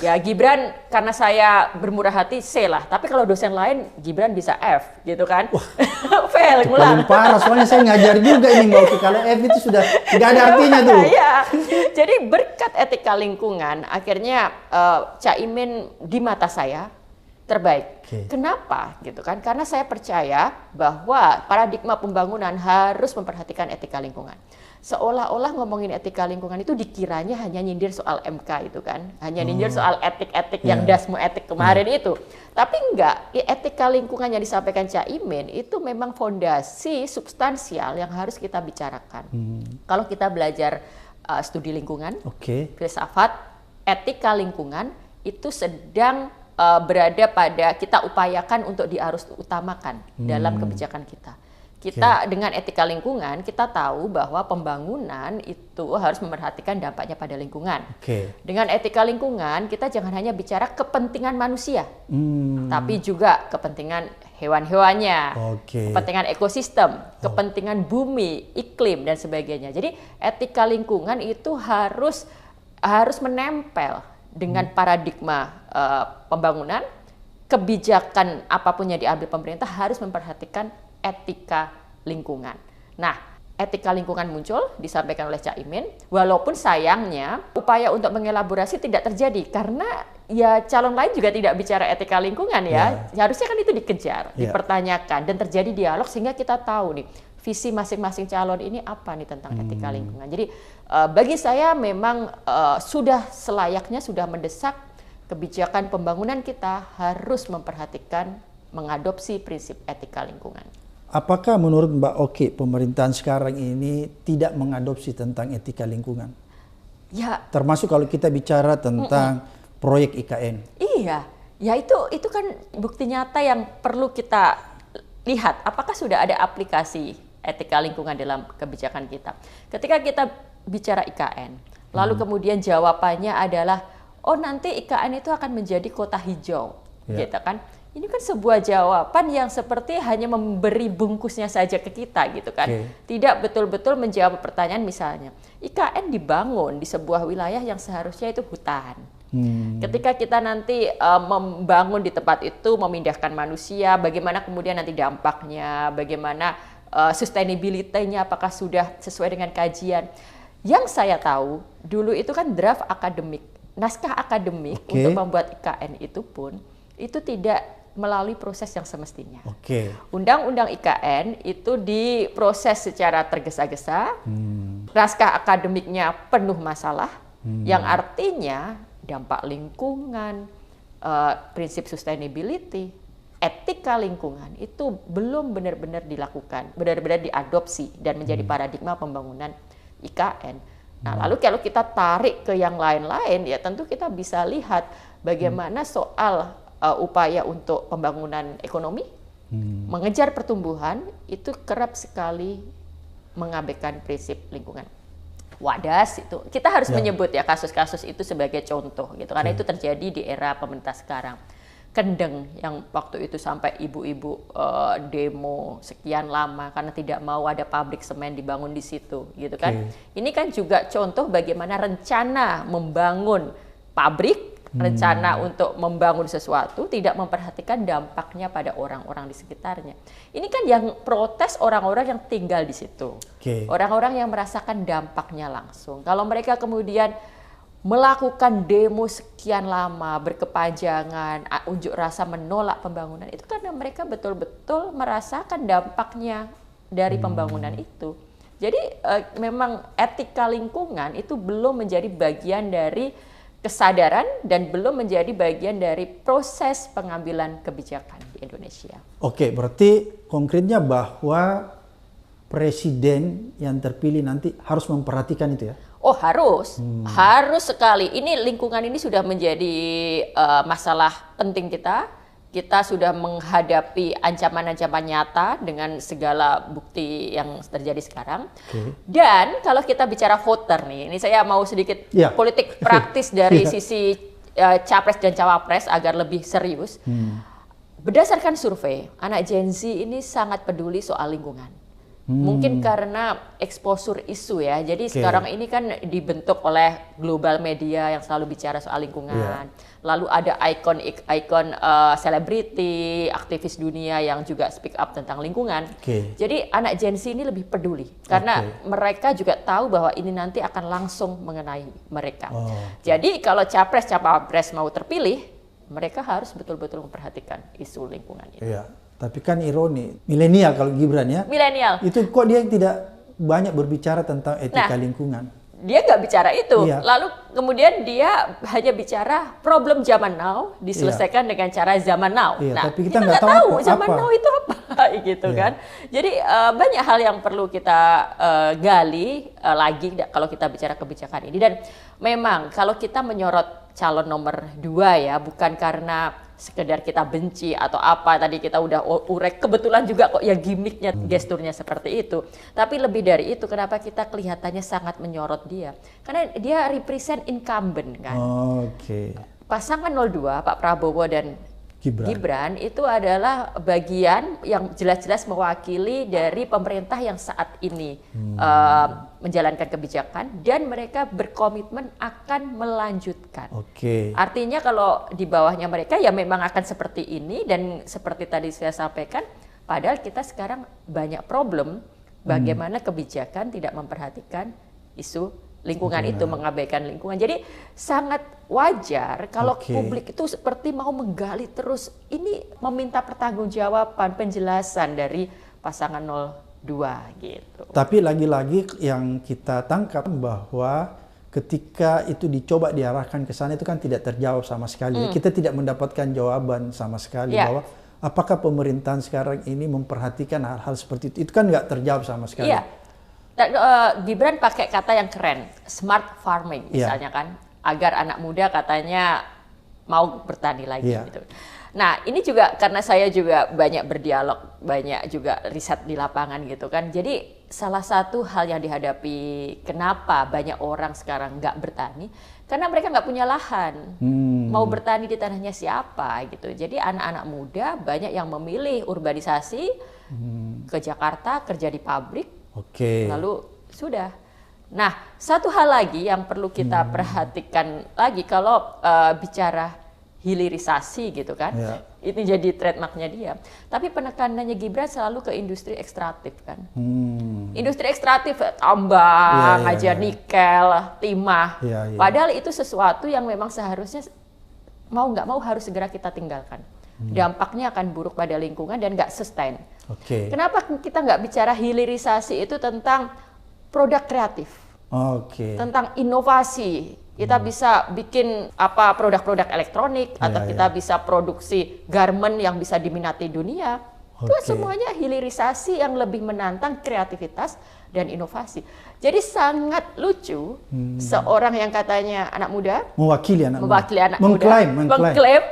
Ya Gibran karena saya bermurah hati C lah. Tapi kalau dosen lain Gibran bisa F gitu kan. Fail ngulang. Paling parah soalnya saya ngajar juga ini Mbak Oki. Kalau F itu sudah nggak ada artinya tuh. Iya. Jadi berkat etika lingkungan akhirnya Caimin di mata saya terbaik. Kenapa gitu kan? Karena saya percaya bahwa paradigma pembangunan harus memperhatikan etika lingkungan. Seolah-olah ngomongin etika lingkungan itu dikiranya hanya nyindir soal MK itu kan, hanya nyindir soal etik-etik yang dasmu etik kemarin itu. Tapi enggak, etika lingkungan yang disampaikan Caimin itu memang fondasi substansial yang harus kita bicarakan. Kalau kita belajar studi lingkungan, filsafat, etika lingkungan itu sedang berada pada kita upayakan untuk diarus utamakan dalam kebijakan kita. Kita dengan etika lingkungan, kita tahu bahwa pembangunan itu harus memperhatikan dampaknya pada lingkungan. Dengan etika lingkungan, kita jangan hanya bicara kepentingan manusia, tapi juga kepentingan hewan-hewannya, kepentingan ekosistem, kepentingan bumi, iklim, dan sebagainya. Jadi etika lingkungan itu harus menempel dengan paradigma pembangunan, kebijakan apapun yang diambil pemerintah harus memperhatikan etika lingkungan. Nah, etika lingkungan muncul disampaikan oleh Caimin, walaupun sayangnya upaya untuk mengelaborasi tidak terjadi karena ya calon lain juga tidak bicara etika lingkungan ya. Harusnya kan itu dikejar, dipertanyakan dan terjadi dialog sehingga kita tahu nih visi masing-masing calon ini apa nih tentang etika lingkungan. Jadi bagi saya memang sudah selayaknya, sudah mendesak kebijakan pembangunan kita harus memperhatikan mengadopsi prinsip etika lingkungan. Apakah menurut Mbak Oki pemerintahan sekarang ini tidak mengadopsi tentang etika lingkungan? Ya. Termasuk kalau kita bicara tentang proyek IKN. Iya, ya itu kan bukti nyata yang perlu kita lihat. Apakah sudah ada aplikasi etika lingkungan dalam kebijakan kita? Ketika kita bicara IKN, lalu kemudian jawabannya adalah, oh nanti IKN itu akan menjadi kota hijau, gitu kan? Ini kan sebuah jawaban yang seperti hanya memberi bungkusnya saja ke kita gitu kan. Tidak betul-betul menjawab pertanyaan misalnya. IKN dibangun di sebuah wilayah yang seharusnya itu hutan. Ketika kita nanti membangun di tempat itu, memindahkan manusia, bagaimana kemudian nanti dampaknya, bagaimana sustainability-nya, apakah sudah sesuai dengan kajian. Yang saya tahu, dulu itu kan draft akademik, naskah akademik untuk membuat IKN itu pun, itu tidak melalui proses yang semestinya. Undang-undang IKN itu diproses secara tergesa-gesa, naskah akademiknya penuh masalah, yang artinya dampak lingkungan, prinsip sustainability, etika lingkungan itu belum benar-benar dilakukan, benar-benar diadopsi dan menjadi paradigma pembangunan IKN. Nah, lalu kalau kita tarik ke yang lain-lain, ya tentu kita bisa lihat bagaimana soal upaya untuk pembangunan ekonomi, mengejar pertumbuhan, itu kerap sekali mengabaikan prinsip lingkungan. Wadas itu, kita harus menyebut ya kasus-kasus itu sebagai contoh gitu, karena itu terjadi di era pemerintah sekarang. Kendeng yang waktu itu sampai ibu-ibu demo sekian lama karena tidak mau ada pabrik semen dibangun di situ gitu kan. Ini kan juga contoh bagaimana rencana membangun pabrik, rencana untuk membangun sesuatu tidak memperhatikan dampaknya pada orang-orang di sekitarnya. Ini kan yang protes orang-orang yang tinggal di situ. Orang-orang yang merasakan dampaknya langsung. Kalau mereka kemudian melakukan demo sekian lama, berkepanjangan, unjuk rasa menolak pembangunan, itu karena mereka betul-betul merasakan dampaknya dari pembangunan itu. Jadi memang etika lingkungan itu belum menjadi bagian dari kesadaran dan belum menjadi bagian dari proses pengambilan kebijakan di Indonesia. Oke, berarti konkretnya bahwa presiden yang terpilih nanti harus memperhatikan itu ya? Oh harus, harus sekali. Ini lingkungan ini sudah menjadi masalah penting kita. Kita sudah menghadapi ancaman-ancaman nyata dengan segala bukti yang terjadi sekarang. Dan kalau kita bicara voter nih, ini saya mau sedikit politik praktis dari sisi capres dan cawapres agar lebih serius. Berdasarkan survei, anak Gen Z ini sangat peduli soal lingkungan. Mungkin karena exposure isu ya, jadi sekarang ini kan dibentuk oleh global media yang selalu bicara soal lingkungan. Lalu ada ikon selebriti, aktivis dunia yang juga speak up tentang lingkungan. Jadi anak Gen Z ini lebih peduli karena mereka juga tahu bahwa ini nanti akan langsung mengenai mereka. Jadi kalau capres cawapres mau terpilih, mereka harus betul-betul memperhatikan isu lingkungan ini. Tapi kan ironi, milenial kalau Gibran ya. Milenial. Itu kok dia tidak banyak berbicara tentang etika lingkungan. Dia nggak bicara itu. Lalu kemudian dia hanya bicara problem zaman now diselesaikan dengan cara zaman now. Nah, tapi kita nggak tahu zaman apa. now itu apa gitu kan. Jadi banyak hal yang perlu kita gali lagi kalau kita bicara kebijakan ini. Dan memang kalau kita menyorot calon nomor 2 ya, bukan karena sekedar kita benci atau apa, tadi kita udah urek, kebetulan juga kok ya gimmicknya, gesturnya seperti itu. Tapi lebih dari itu, kenapa kita kelihatannya sangat menyorot dia? Karena dia represent incumbent kan. Pasangan 02, Pak Prabowo dan Gibran itu adalah bagian yang jelas-jelas mewakili dari pemerintah yang saat ini menjalankan kebijakan dan mereka berkomitmen akan melanjutkan. Artinya kalau di bawahnya mereka ya memang akan seperti ini dan seperti tadi saya sampaikan, padahal kita sekarang banyak problem bagaimana kebijakan tidak memperhatikan isu lingkungan itu, mengabaikan lingkungan. Jadi sangat wajar kalau publik itu seperti mau menggali terus, ini meminta pertanggungjawaban, penjelasan dari pasangan 02 gitu. Tapi lagi-lagi yang kita tangkap bahwa ketika itu dicoba diarahkan ke sana itu kan tidak terjawab sama sekali. Kita tidak mendapatkan jawaban sama sekali bahwa apakah pemerintahan sekarang ini memperhatikan hal-hal seperti itu. Itu kan nggak terjawab sama sekali. Gibran pakai kata yang keren, smart farming misalnya kan, agar anak muda katanya mau bertani lagi gitu. Nah ini juga karena saya juga banyak berdialog, banyak juga riset di lapangan gitu kan. Jadi salah satu hal yang dihadapi kenapa banyak orang sekarang nggak bertani, karena mereka nggak punya lahan. Mau bertani di tanahnya siapa gitu. Jadi anak-anak muda banyak yang memilih urbanisasi ke Jakarta, kerja di pabrik. Lalu sudah. Nah, satu hal lagi yang perlu kita perhatikan lagi kalau bicara hilirisasi gitu kan, ini jadi trademarknya dia. Tapi penekanannya Gibran selalu ke industri ekstraktif kan. Industri ekstraktif tambang, aja nikel, timah. Padahal itu sesuatu yang memang seharusnya mau nggak mau harus segera kita tinggalkan. Dampaknya akan buruk pada lingkungan dan nggak sustain. Kenapa kita nggak bicara hilirisasi itu tentang produk kreatif, tentang inovasi, Kita bisa bikin apa produk-produk elektronik atau kita bisa produksi garment yang bisa diminati dunia. Itu semuanya hilirisasi yang lebih menantang kreativitas dan inovasi. Jadi sangat lucu seorang yang katanya anak muda mewakili anak muda, mengklaim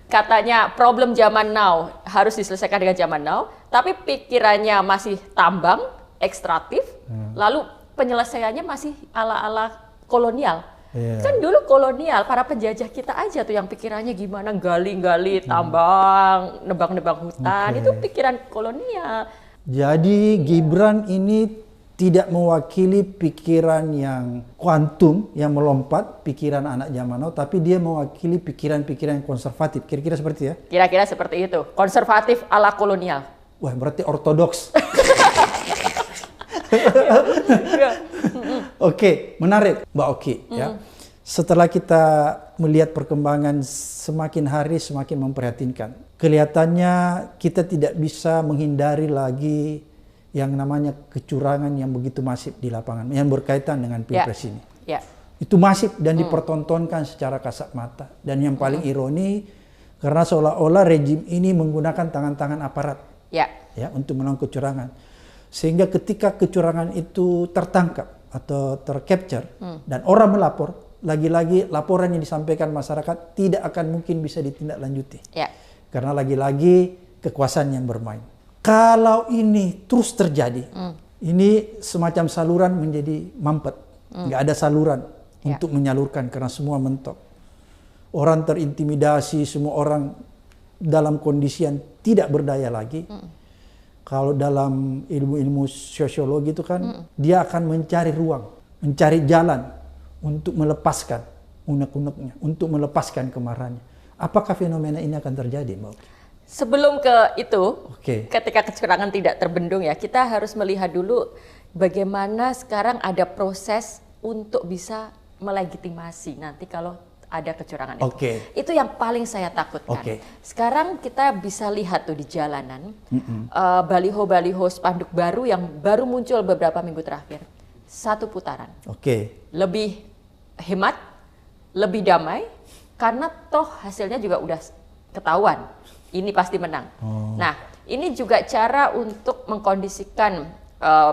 katanya problem zaman now harus diselesaikan dengan zaman now, tapi pikirannya masih tambang, ekstraktif, lalu penyelesaiannya masih ala-ala kolonial. Kan dulu kolonial, para penjajah kita aja tuh yang pikirannya gimana gali-gali tambang, nebang-nebang hutan, itu pikiran kolonial. Jadi Gibran ini tidak mewakili pikiran yang kuantum, yang melompat, pikiran anak zaman now, tapi dia mewakili pikiran-pikiran yang konservatif. Kira-kira seperti ya? Kira-kira seperti itu, konservatif ala kolonial. Wah, berarti ortodoks. Oke, menarik Mbak Oki. Ya. Setelah kita melihat perkembangan semakin hari semakin memprihatinkan. Kelihatannya kita tidak bisa menghindari lagi yang namanya kecurangan yang begitu masif di lapangan yang berkaitan dengan Pilpres ini. Itu masif dan dipertontonkan secara kasat mata. Dan yang paling ironi karena seolah-olah rejim ini menggunakan tangan-tangan aparat ya untuk melakukan kecurangan. Sehingga ketika kecurangan itu tertangkap atau tercapture dan orang melapor, lagi-lagi laporan yang disampaikan masyarakat tidak akan mungkin bisa ditindaklanjuti. Karena lagi-lagi kekuasaan yang bermain. Kalau ini terus terjadi, ini semacam saluran menjadi mampet. Nggak ada saluran untuk menyalurkan karena semua mentok. Orang terintimidasi, semua orang dalam kondisi yang tidak berdaya lagi. Kalau dalam ilmu-ilmu sosiologi itu kan dia akan mencari ruang, mencari jalan untuk melepaskan unek-uneknya, untuk melepaskan kemarahannya. Apakah fenomena ini akan terjadi, Mbak? Sebelum ke itu, ketika kecurangan tidak terbendung ya, kita harus melihat dulu bagaimana sekarang ada proses untuk bisa melegitimasi nanti kalau ada kecurangan itu. Itu yang paling saya takutkan. Sekarang kita bisa lihat tuh di jalanan, baliho-baliho spanduk baru yang baru muncul beberapa minggu terakhir. Satu putaran. Lebih hemat, lebih damai, karena toh hasilnya juga udah ketahuan. Ini pasti menang. Nah, ini juga cara untuk mengkondisikan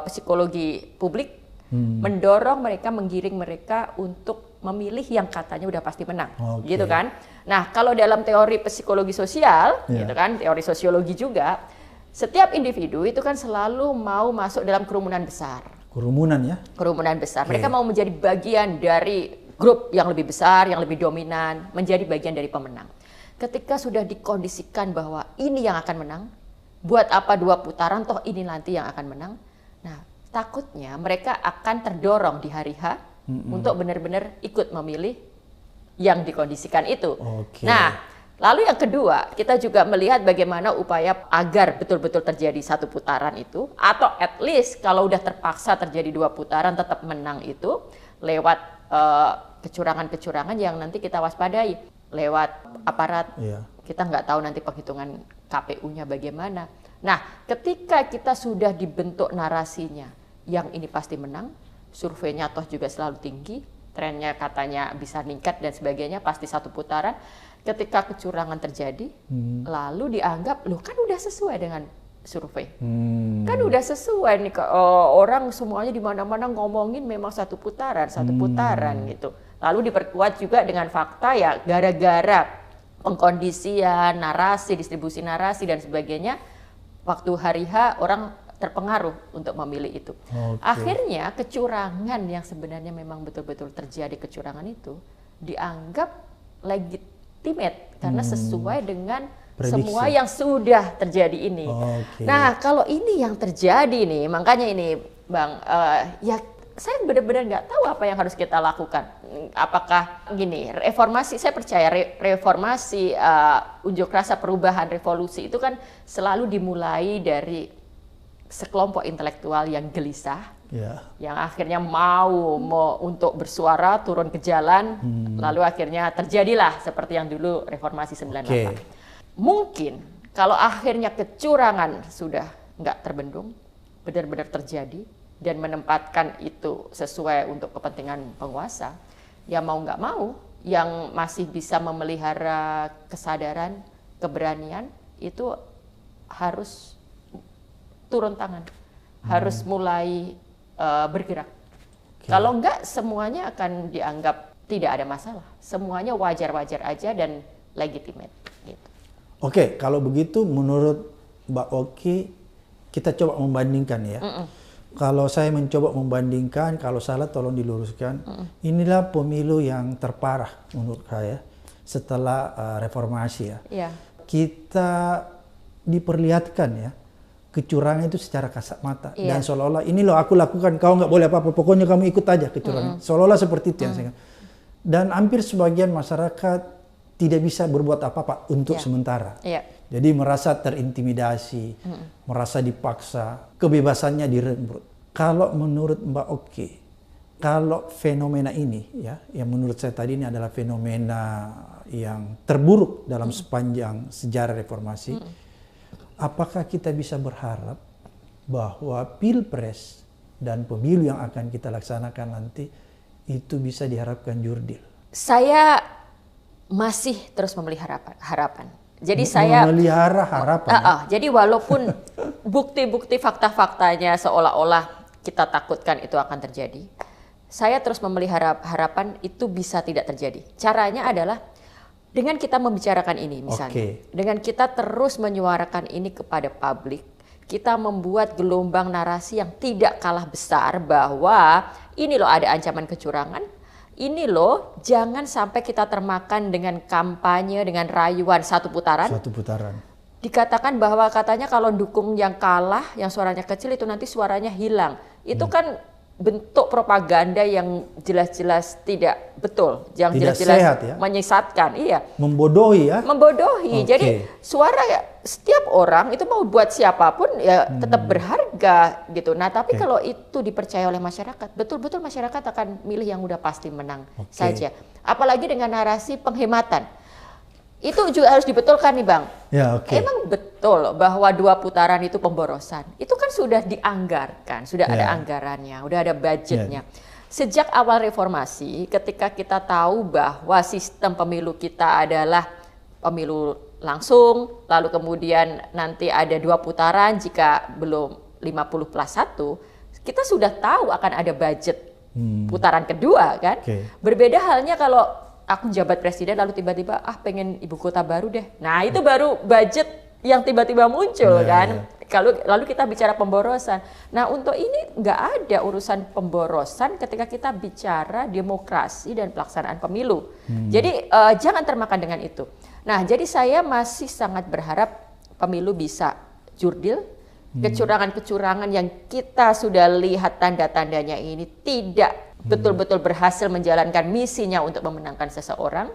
psikologi publik, mendorong mereka, menggiring mereka untuk memilih yang katanya udah pasti menang, gitu kan? Nah, kalau dalam teori psikologi sosial, gitu kan, teori sosiologi juga, setiap individu itu kan selalu mau masuk dalam kerumunan besar. Kerumunan ya? Kerumunan besar. Mereka mau menjadi bagian dari grup yang lebih besar, yang lebih dominan, menjadi bagian dari pemenang. Ketika sudah dikondisikan bahwa ini yang akan menang, buat apa 2 putaran, toh ini nanti yang akan menang. Nah, takutnya mereka akan terdorong di hari H untuk benar-benar ikut memilih yang dikondisikan itu. Nah, lalu yang kedua, kita juga melihat bagaimana upaya agar betul-betul terjadi 1 putaran itu, atau at least kalau udah terpaksa terjadi 2 putaran tetap menang itu, lewat kecurangan-kecurangan yang nanti kita waspadai, lewat aparat. Kita nggak tahu nanti penghitungan KPU-nya bagaimana. Nah, ketika kita sudah dibentuk narasinya, yang ini pasti menang, surveinya toh juga selalu tinggi, trennya katanya bisa meningkat dan sebagainya, pasti 1 putaran. Ketika kecurangan terjadi, lalu dianggap, loh kan udah sesuai dengan survei. Kan udah sesuai nih, orang semuanya di mana-mana ngomongin memang 1 putaran gitu. Lalu diperkuat juga dengan fakta ya, gara-gara pengkondisian, narasi, distribusi narasi dan sebagainya, waktu hari H orang terpengaruh untuk memilih itu. Akhirnya kecurangan yang sebenarnya memang betul-betul terjadi, kecurangan itu dianggap legitimate karena sesuai dengan prediksi semua yang sudah terjadi ini. Nah, kalau ini yang terjadi nih, makanya ini Bang, ya saya benar-benar nggak tahu apa yang harus kita lakukan. Apakah gini, reformasi, saya percaya reformasi, unjuk rasa perubahan, revolusi itu kan selalu dimulai dari sekelompok intelektual yang gelisah, yang akhirnya mau untuk bersuara, turun ke jalan, lalu akhirnya terjadilah seperti yang dulu reformasi 98. Mungkin kalau akhirnya kecurangan sudah nggak terbendung, benar-benar terjadi, dan menempatkan itu sesuai untuk kepentingan penguasa, ya mau nggak mau, yang masih bisa memelihara kesadaran, keberanian itu harus turun tangan, harus mulai bergerak. Kalau enggak, semuanya akan dianggap tidak ada masalah, semuanya wajar-wajar aja dan legitimate. Gitu. Oke, kalau begitu menurut Mbak Oki, kita coba membandingkan ya. Kalau saya mencoba membandingkan, kalau salah tolong diluruskan. Inilah pemilu yang terparah menurut saya setelah reformasi ya. Yeah. Kita diperlihatkan ya kecurangan itu secara kasat mata dan seolah-olah ini loh aku lakukan, kau nggak boleh apa-apa, pokoknya kamu ikut aja kecurangan. Seolah-olah seperti itu yang saya. Dan hampir sebagian masyarakat tidak bisa berbuat apa-apa untuk sementara. Jadi merasa terintimidasi, merasa dipaksa, kebebasannya direnggut. Kalau menurut Mbak Oki, kalau fenomena ini ya, yang menurut saya tadi ini adalah fenomena yang terburuk dalam sepanjang sejarah reformasi, apakah kita bisa berharap bahwa pilpres dan pemilu yang akan kita laksanakan nanti itu bisa diharapkan jurdil? Saya masih terus memelihara harapan. Jadi saya memelihara harapan. Jadi walaupun bukti-bukti fakta-faktanya seolah-olah kita takutkan itu akan terjadi, saya terus memelihara harapan itu bisa tidak terjadi. Caranya adalah dengan kita membicarakan ini misalnya, dengan kita terus menyuarakan ini kepada publik, kita membuat gelombang narasi yang tidak kalah besar bahwa ini loh ada ancaman kecurangan. Ini loh, jangan sampai kita termakan dengan kampanye, dengan rayuan satu putaran. Satu putaran. Dikatakan bahwa katanya kalau dukung yang kalah, yang suaranya kecil itu nanti suaranya hilang. Itu kan bentuk propaganda yang jelas-jelas tidak betul, yang jelas-jelas menyesatkan, membodohi ya. Membodohi. Jadi suara setiap orang itu mau buat siapapun ya tetap berharga gitu. Nah tapi kalau itu dipercaya oleh masyarakat, betul-betul masyarakat akan milih yang udah pasti menang saja. Apalagi dengan narasi penghematan. Itu juga harus dibetulkan nih Bang. Emang betul bahwa 2 putaran itu pemborosan? Itu kan sudah dianggarkan, sudah ada anggarannya, udah ada budgetnya. Sejak awal reformasi, ketika kita tahu bahwa sistem pemilu kita adalah pemilu langsung, lalu kemudian nanti ada 2 putaran jika belum 50+1, kita sudah tahu akan ada budget putaran kedua kan. Berbeda halnya kalau aku jabat presiden lalu tiba-tiba pengen ibu kota baru deh. Nah itu baru budget yang tiba-tiba muncul kan. Kalau lalu kita bicara pemborosan. Nah untuk ini nggak ada urusan pemborosan ketika kita bicara demokrasi dan pelaksanaan pemilu. Jadi jangan termakan dengan itu. Nah jadi saya masih sangat berharap pemilu bisa jurdil. Kecurangan-kecurangan yang kita sudah lihat tanda-tandanya ini tidak betul-betul berhasil menjalankan misinya untuk memenangkan seseorang.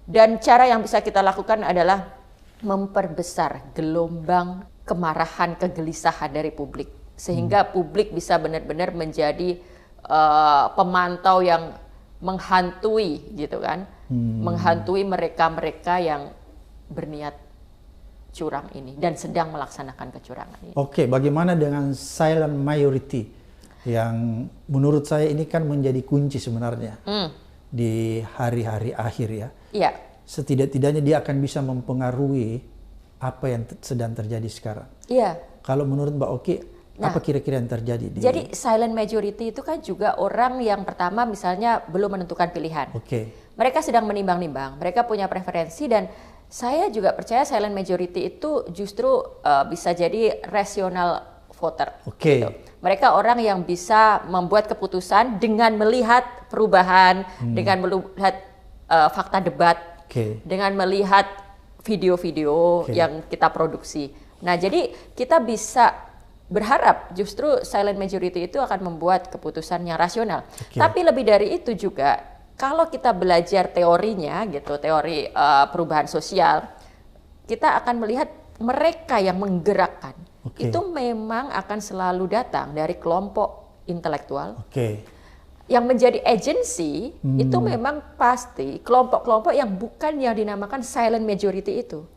Dan cara yang bisa kita lakukan adalah memperbesar gelombang kemarahan, kegelisahan dari publik. Sehingga publik bisa benar-benar menjadi pemantau yang menghantui gitu kan. Menghantui mereka-mereka yang berniat curang ini dan sedang melaksanakan kecurangan ini. Bagaimana dengan silent majority? Yang menurut saya ini kan menjadi kunci sebenarnya di hari-hari akhir ya. Setidak-tidaknya dia akan bisa mempengaruhi apa yang sedang terjadi sekarang. Kalau menurut Mbak Oki, apa kira-kira yang terjadi? Jadi silent majority itu kan juga orang yang pertama misalnya belum menentukan pilihan. Mereka sedang menimbang-nimbang, mereka punya preferensi dan saya juga percaya silent majority itu justru bisa jadi rational voter. Gitu. Mereka orang yang bisa membuat keputusan dengan melihat perubahan, dengan melihat fakta debat, dengan melihat video-video yang kita produksi. Nah, jadi kita bisa berharap justru silent majority itu akan membuat keputusan yang rasional. Tapi lebih dari itu juga, kalau kita belajar teorinya gitu, teori perubahan sosial, kita akan melihat mereka yang menggerakkan itu memang akan selalu datang dari kelompok intelektual. Yang menjadi agensi itu memang pasti kelompok-kelompok yang bukan yang dinamakan silent majority itu.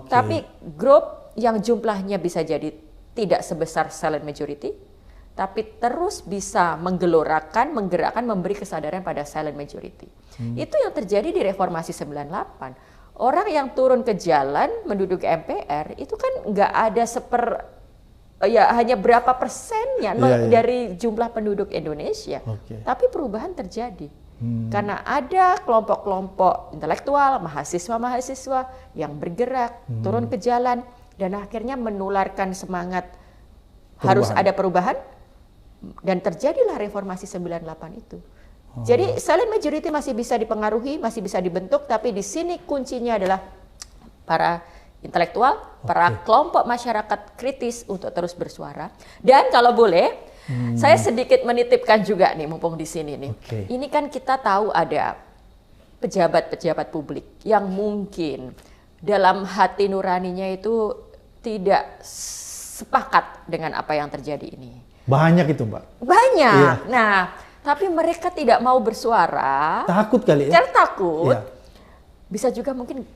Tapi grup yang jumlahnya bisa jadi tidak sebesar silent majority, tapi terus bisa menggelorakan, menggerakkan, memberi kesadaran pada silent majority. Itu yang terjadi di reformasi 98. Orang yang turun ke jalan menduduki MPR itu kan nggak ada hanya berapa persennya dari jumlah penduduk Indonesia. Tapi perubahan terjadi. Karena ada kelompok-kelompok intelektual, mahasiswa-mahasiswa yang bergerak, turun ke jalan, dan akhirnya menularkan semangat harus ada perubahan, dan terjadilah reformasi 98 itu. Jadi silent majority masih bisa dipengaruhi, masih bisa dibentuk, tapi di sini kuncinya adalah para intelektual, para kelompok masyarakat kritis untuk terus bersuara. Dan kalau boleh, saya sedikit menitipkan juga nih, mumpung di sini nih. Ini kan kita tahu ada pejabat-pejabat publik yang mungkin dalam hati nuraninya itu tidak sepakat dengan apa yang terjadi ini. Banyak itu, Mbak. Banyak. Iya. Nah, tapi mereka tidak mau bersuara. Takut kali ya? Karena takut. Iya. Bisa juga mungkin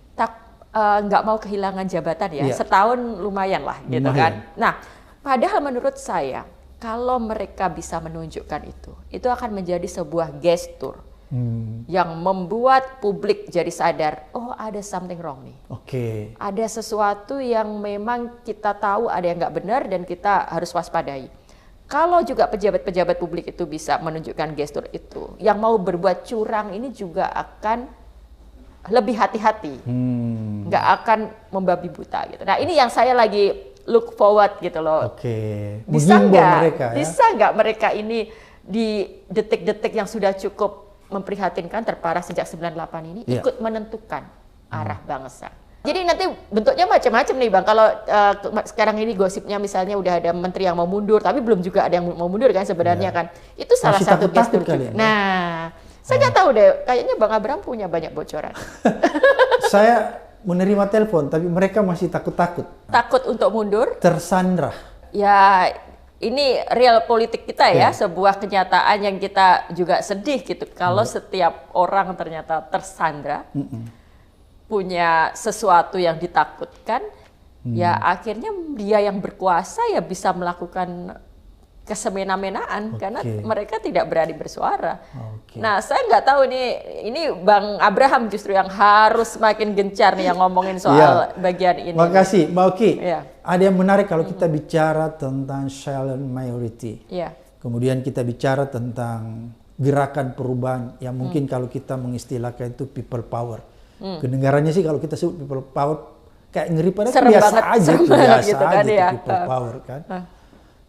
nggak mau kehilangan jabatan ya. Iya. Setahun lumayan lah gitu kan. Nah, padahal menurut saya kalau mereka bisa menunjukkan itu akan menjadi sebuah gestur yang membuat publik jadi sadar, oh ada something wrong nih. Ada sesuatu yang memang kita tahu ada yang nggak benar dan kita harus waspadai. Kalau juga pejabat-pejabat publik itu bisa menunjukkan gestur itu, yang mau berbuat curang ini juga akan lebih hati-hati, nggak akan membabi buta gitu. Nah ini yang saya lagi look forward gitu loh. Bisa nggak mereka ini di detik-detik yang sudah cukup memprihatinkan, terparah sejak 98 ini ikut menentukan arah bangsa. Jadi nanti bentuknya macam-macam nih Bang. Kalau sekarang ini gosipnya misalnya udah ada menteri yang mau mundur, tapi belum juga ada yang mau mundur kan sebenarnya kan. Itu salah satu gestur. Nah, saya nggak tahu deh. Kayaknya Bang Abraham punya banyak bocoran. Saya menerima telepon, tapi mereka masih takut-takut. Takut untuk mundur? Tersandra. Ya, ini real politik kita ya, sebuah kenyataan yang kita juga sedih gitu. Kalau setiap orang ternyata tersandra, punya sesuatu yang ditakutkan, ya akhirnya dia yang berkuasa ya bisa melakukan kesemena-menaan karena mereka tidak berani bersuara. Nah, saya nggak tahu nih, ini Bang Abraham justru yang harus semakin gencar nih yang ngomongin soal bagian ini. Makasih, Mbak Oki. Ada yang menarik kalau kita bicara tentang silent majority. Kemudian kita bicara tentang gerakan perubahan yang mungkin kalau kita mengistilahkan itu people power. Kedengarannya sih kalau kita sebut people power kayak ngeri, padahal biasa aja, biasa aja people power kan.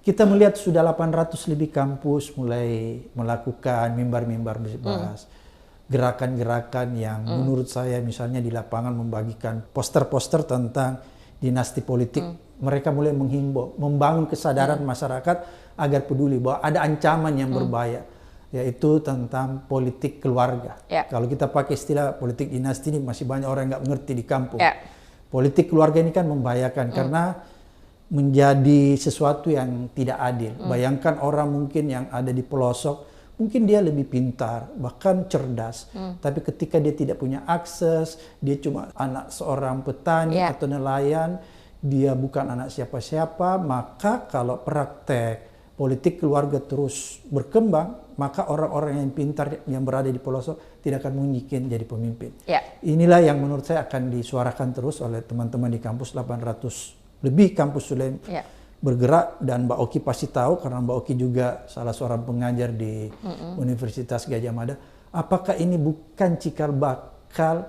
Kita melihat sudah 800 lebih kampus mulai melakukan mimbar-mimbar bebas, gerakan-gerakan yang menurut saya misalnya di lapangan membagikan poster-poster tentang dinasti politik. Mereka mulai menghimbau, membangun kesadaran masyarakat agar peduli bahwa ada ancaman yang berbahaya, yaitu tentang politik keluarga. Kalau kita pakai istilah politik dinasti ini masih banyak orang yang nggak mengerti di kampung. Politik keluarga ini kan membahayakan karena menjadi sesuatu yang tidak adil. Bayangkan orang mungkin yang ada di pelosok, mungkin dia lebih pintar, bahkan cerdas. Tapi ketika dia tidak punya akses, dia cuma anak seorang petani atau nelayan, dia bukan anak siapa-siapa, maka kalau praktek politik keluarga terus berkembang, maka orang-orang yang pintar yang berada di pelosok tidak akan mungkin jadi pemimpin. Inilah yang menurut saya akan disuarakan terus oleh teman-teman di kampus 800 lebih kampus sudah bergerak, dan Mbak Oki pasti tahu karena Mbak Oki juga salah seorang pengajar di Universitas Gadjah Mada. Apakah ini bukan cikal bakal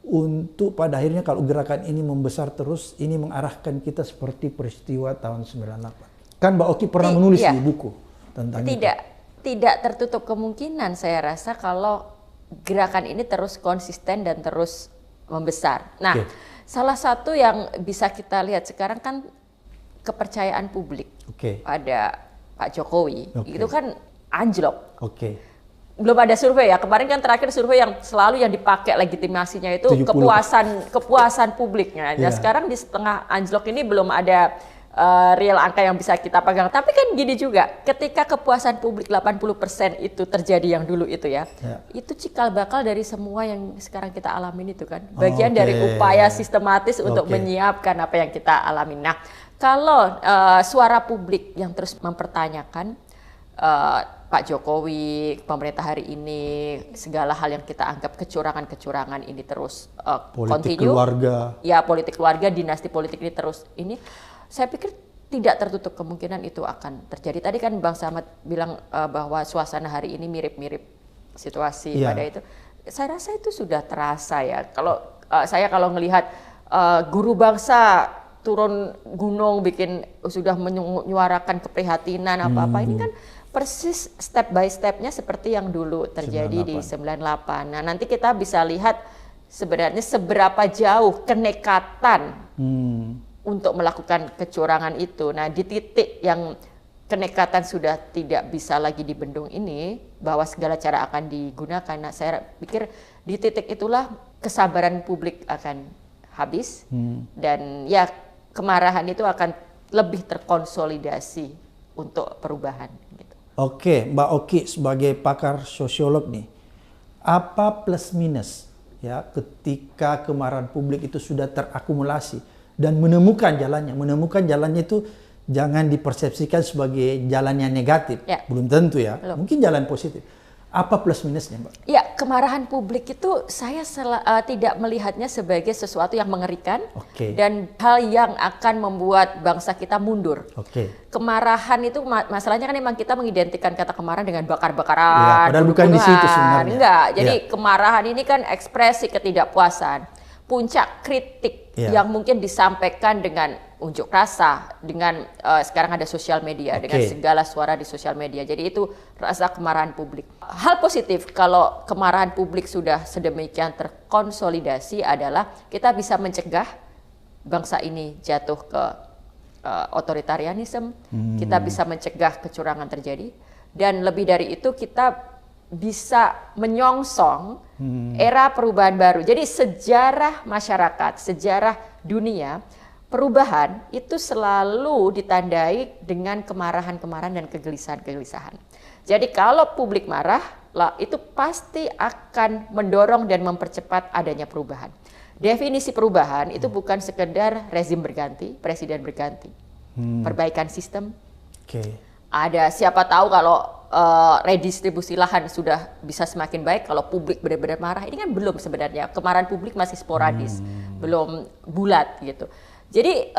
untuk pada akhirnya kalau gerakan ini membesar terus, ini mengarahkan kita seperti peristiwa tahun 98? Kan Mbak Oki pernah menulis di buku tentang itu. Tidak tertutup kemungkinan saya rasa kalau gerakan ini terus konsisten dan terus membesar. Nah, salah satu yang bisa kita lihat sekarang kan kepercayaan publik pada Pak Jokowi. Itu kan anjlok. Belum ada survei ya. Kemarin kan terakhir survei yang selalu yang dipakai legitimasinya itu 70. kepuasan publiknya. Nah, sekarang di setengah anjlok ini belum ada real angka yang bisa kita pegang. Tapi kan gini juga, ketika kepuasan publik 80% itu terjadi yang dulu itu itu cikal bakal dari semua yang sekarang kita alamin itu kan. Bagian dari upaya sistematis untuk menyiapkan apa yang kita alami. Nah, kalau suara publik yang terus mempertanyakan, Pak Jokowi, pemerintah hari ini, segala hal yang kita anggap kecurangan-kecurangan ini terus politik continue. Keluarga. Ya, politik keluarga, dinasti politik ini terus ini. Saya pikir tidak tertutup kemungkinan itu akan terjadi. Tadi kan Bang Samad bilang bahwa suasana hari ini mirip-mirip situasi pada itu. Saya rasa itu sudah terasa ya. Kalau saya ngelihat guru bangsa turun gunung sudah menyuarakan keprihatinan apa-apa, ini kan persis step by stepnya seperti yang dulu terjadi 98. Di 98. Nah, nanti kita bisa lihat sebenarnya seberapa jauh kenekatan untuk melakukan kecurangan itu. Nah, di titik yang kenekatan sudah tidak bisa lagi dibendung ini, bahwa segala cara akan digunakan. Nah, saya pikir di titik itulah kesabaran publik akan habis dan ya kemarahan itu akan lebih terkonsolidasi untuk perubahan. Gitu. Oke, Mbak Oki sebagai pakar sosiolog nih, apa plus minus ya ketika kemarahan publik itu sudah terakumulasi dan menemukan jalannya? Menemukan jalannya itu jangan dipersepsikan sebagai jalan yang negatif, belum tentu ya, mungkin jalan positif. Apa plus minusnya, Mbak? Ya, kemarahan publik itu saya tidak melihatnya sebagai sesuatu yang mengerikan dan hal yang akan membuat bangsa kita mundur. Kemarahan itu masalahnya kan memang kita mengidentikan kata kemarahan dengan bakar-bakaran, padahal bukan di situ sebenarnya. Enggak, jadi kemarahan ini kan ekspresi ketidakpuasan, puncak kritik yang mungkin disampaikan dengan unjuk rasa, dengan sekarang ada sosial media, dengan segala suara di sosial media. Jadi itu rasa kemarahan publik. Hal positif kalau kemarahan publik sudah sedemikian terkonsolidasi adalah kita bisa mencegah bangsa ini jatuh ke otoritarianisme, kita bisa mencegah kecurangan terjadi, dan lebih dari itu kita bisa menyongsong era perubahan baru. Jadi sejarah masyarakat, sejarah dunia, perubahan itu selalu ditandai dengan kemarahan-kemarahan dan kegelisahan-kegelisahan. Jadi kalau publik marah, itu pasti akan mendorong dan mempercepat adanya perubahan. Definisi perubahan itu bukan sekedar rezim berganti, presiden berganti, perbaikan sistem. Ada siapa tahu kalau redistribusi lahan sudah bisa semakin baik kalau publik benar-benar marah. Ini kan belum sebenarnya, kemarahan publik masih sporadis, belum bulat gitu. Jadi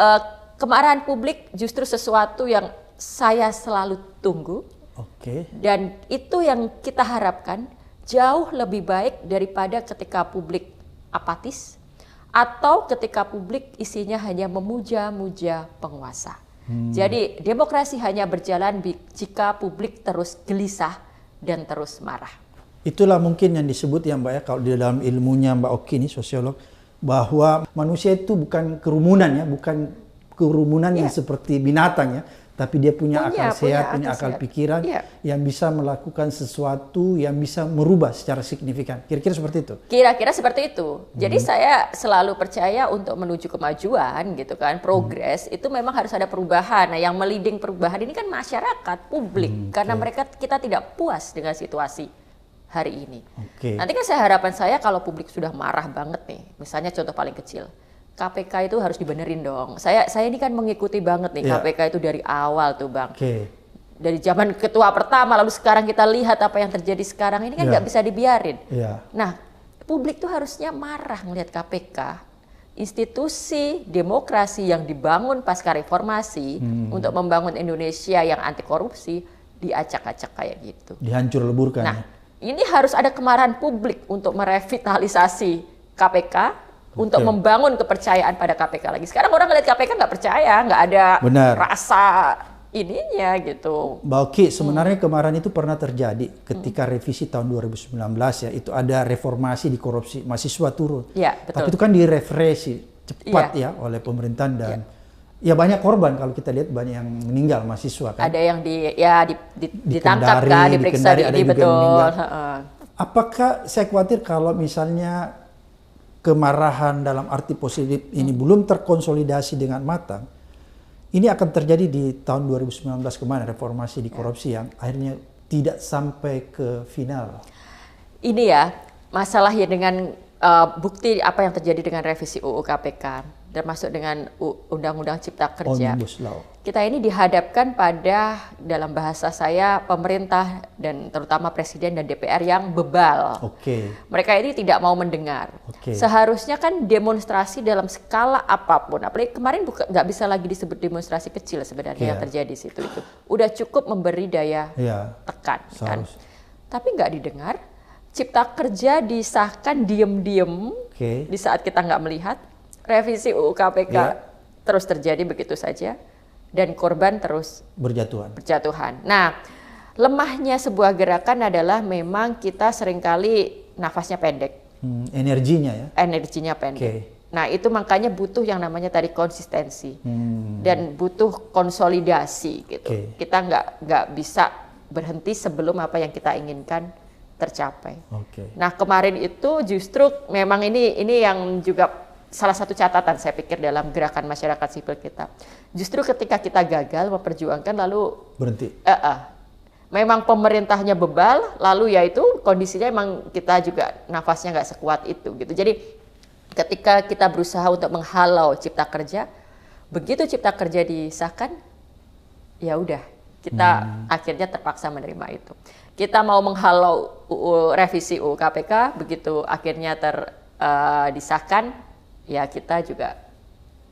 kemarahan publik justru sesuatu yang saya selalu tunggu, dan itu yang kita harapkan jauh lebih baik daripada ketika publik apatis atau ketika publik isinya hanya memuja-muja penguasa. Jadi demokrasi hanya berjalan jika publik terus gelisah dan terus marah. Itulah mungkin yang disebut ya Mbak ya, kalau di dalam ilmunya Mbak Oki ini sosiolog, bahwa manusia itu bukan kerumunan ya, bukan kerumunan yang seperti binatang ya, tapi dia punya akal sehat, punya akal pikiran yang bisa melakukan sesuatu yang bisa merubah secara signifikan. Kira-kira seperti itu? Kira-kira seperti itu. Jadi saya selalu percaya untuk menuju kemajuan gitu kan, progres itu memang harus ada perubahan. Nah, yang meliding perubahan ini kan masyarakat, publik, karena kita tidak puas dengan situasi hari ini. Nanti kan harapan saya kalau publik sudah marah banget nih, misalnya contoh paling kecil, KPK itu harus dibenerin dong. Saya ini kan mengikuti banget nih KPK itu dari awal tuh Bang. Dari zaman ketua pertama, lalu sekarang kita lihat apa yang terjadi sekarang ini kan nggak bisa dibiarin. Nah, publik tuh harusnya marah melihat KPK, institusi demokrasi yang dibangun pasca reformasi untuk membangun Indonesia yang anti korupsi diacak-acak kayak gitu. Dihancur leburkan. Nah, ini harus ada kemarahan publik untuk merevitalisasi KPK, untuk membangun kepercayaan pada KPK lagi. Sekarang orang ngeliat KPK nggak percaya, nggak ada rasa ininya gitu. Mbak Oki, sebenarnya kemarahan itu pernah terjadi ketika revisi tahun 2019 ya, itu ada reformasi di korupsi, mahasiswa turun. Tapi itu kan direfresi cepat ya oleh pemerintahan dan ya banyak korban, kalau kita lihat banyak yang meninggal mahasiswa kan. Ada yang ditangkap kan, diperiksa di betul. Apakah saya khawatir kalau misalnya kemarahan dalam arti positif ini belum terkonsolidasi dengan matang, ini akan terjadi di tahun 2019 kemarin, reformasi di korupsi yang akhirnya tidak sampai ke final. Ini ya masalahnya dengan bukti apa yang terjadi dengan revisi UU KPK. termasuk dengan Undang-Undang Cipta Kerja. Omnibus Law. Kita ini dihadapkan pada, dalam bahasa saya, pemerintah dan terutama Presiden dan DPR yang bebal. Mereka ini tidak mau mendengar. Seharusnya kan demonstrasi dalam skala apapun, apalagi kemarin nggak bisa lagi disebut demonstrasi kecil sebenarnya yang terjadi di situ itu. Udah cukup memberi daya tekan, kan? Tapi nggak didengar. Cipta Kerja disahkan diem-diem di saat kita nggak melihat. Revisi UU KPK terus terjadi begitu saja dan korban terus berjatuhan. Nah, lemahnya sebuah gerakan adalah memang kita seringkali nafasnya pendek. Energinya pendek. Nah, itu makanya butuh yang namanya tadi konsistensi dan butuh konsolidasi gitu. Kita nggak bisa berhenti sebelum apa yang kita inginkan tercapai. Nah, kemarin itu justru memang ini yang juga salah satu catatan saya pikir dalam gerakan masyarakat sipil kita. Justru ketika kita gagal memperjuangkan lalu berhenti. Memang pemerintahnya bebal, lalu ya itu kondisinya emang kita juga nafasnya nggak sekuat itu gitu. Jadi ketika kita berusaha untuk menghalau Cipta Kerja, begitu Cipta Kerja disahkan, ya udah kita akhirnya terpaksa menerima itu. Kita mau menghalau revisi UU KPK, begitu akhirnya disahkan, ya kita juga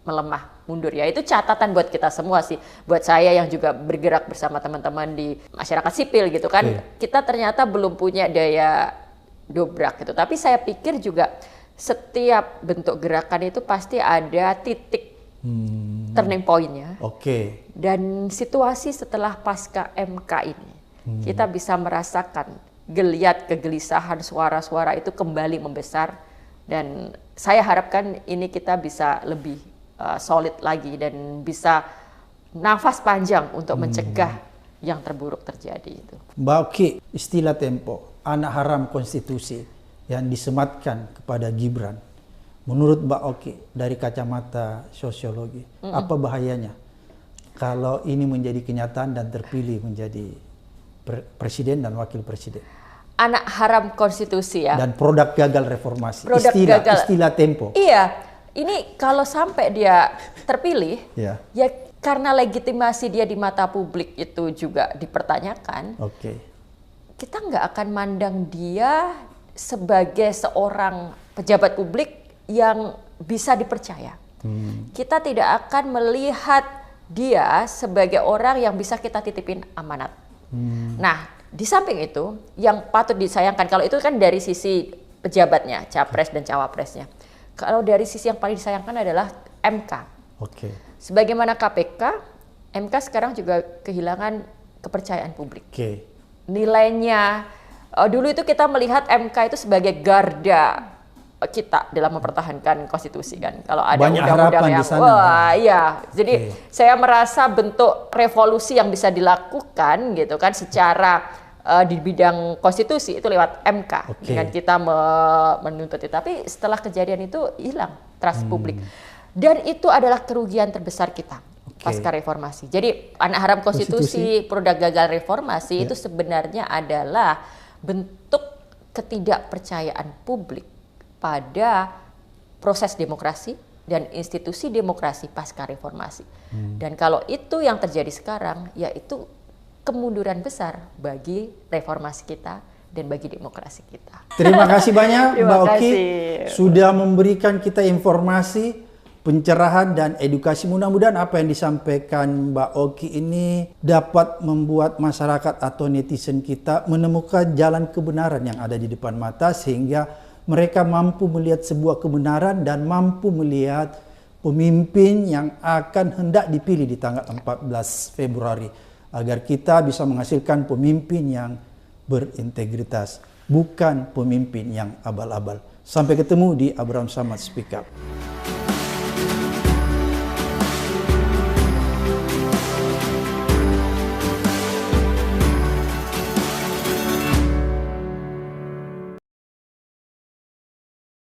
melemah, mundur. Ya itu catatan buat kita semua sih, buat saya yang juga bergerak bersama teman-teman di masyarakat sipil gitu kan. Kita ternyata belum punya daya dobrak gitu. Tapi saya pikir juga setiap bentuk gerakan itu pasti ada titik turning point-nya. Dan situasi setelah pasca MK ini, kita bisa merasakan geliat, kegelisahan, suara-suara itu kembali membesar. Dan saya harapkan ini kita bisa lebih solid lagi dan bisa nafas panjang untuk mencegah yang terburuk terjadi itu. Mbak Oki, istilah Tempo, anak haram konstitusi yang disematkan kepada Gibran. Menurut Mbak Oki, dari kacamata sosiologi, apa bahayanya kalau ini menjadi kenyataan dan terpilih menjadi presiden dan wakil presiden? Anak haram konstitusi ya. Dan produk gagal reformasi. Istilah Tempo. Iya, ini kalau sampai dia terpilih, ya karena legitimasi dia di mata publik itu juga dipertanyakan. Kita nggak akan mandang dia sebagai seorang pejabat publik yang bisa dipercaya. Kita tidak akan melihat dia sebagai orang yang bisa kita titipin amanat. Nah, di samping itu, yang patut disayangkan, kalau itu kan dari sisi pejabatnya, capres dan cawapresnya. Kalau dari sisi yang paling disayangkan adalah MK. Sebagaimana KPK, MK sekarang juga kehilangan kepercayaan publik. Nilainya, dulu itu kita melihat MK itu sebagai garda kita dalam mempertahankan konstitusi kan. Kalau ada undang-undang yang wah iya. Jadi saya merasa bentuk revolusi yang bisa dilakukan gitu kan secara di bidang konstitusi itu lewat MK dengan kita menuntut itu. Tapi setelah kejadian itu hilang trust publik. Dan itu adalah kerugian terbesar kita pasca reformasi. Jadi anak haram konstitusi, produk gagal reformasi itu sebenarnya adalah bentuk ketidakpercayaan publik pada proses demokrasi dan institusi demokrasi pasca reformasi. Dan kalau itu yang terjadi sekarang, yaitu kemunduran besar bagi reformasi kita dan bagi demokrasi kita. Terima kasih banyak Mbak Oki sudah memberikan kita informasi, pencerahan dan edukasi. Mudah-mudahan apa yang disampaikan Mbak Oki ini dapat membuat masyarakat atau netizen kita menemukan jalan kebenaran yang ada di depan mata, sehingga mereka mampu melihat sebuah kebenaran dan mampu melihat pemimpin yang akan hendak dipilih di tanggal 14 Februari. Agar kita bisa menghasilkan pemimpin yang berintegritas, bukan pemimpin yang abal-abal. Sampai ketemu di Abraham Samad Speak Up.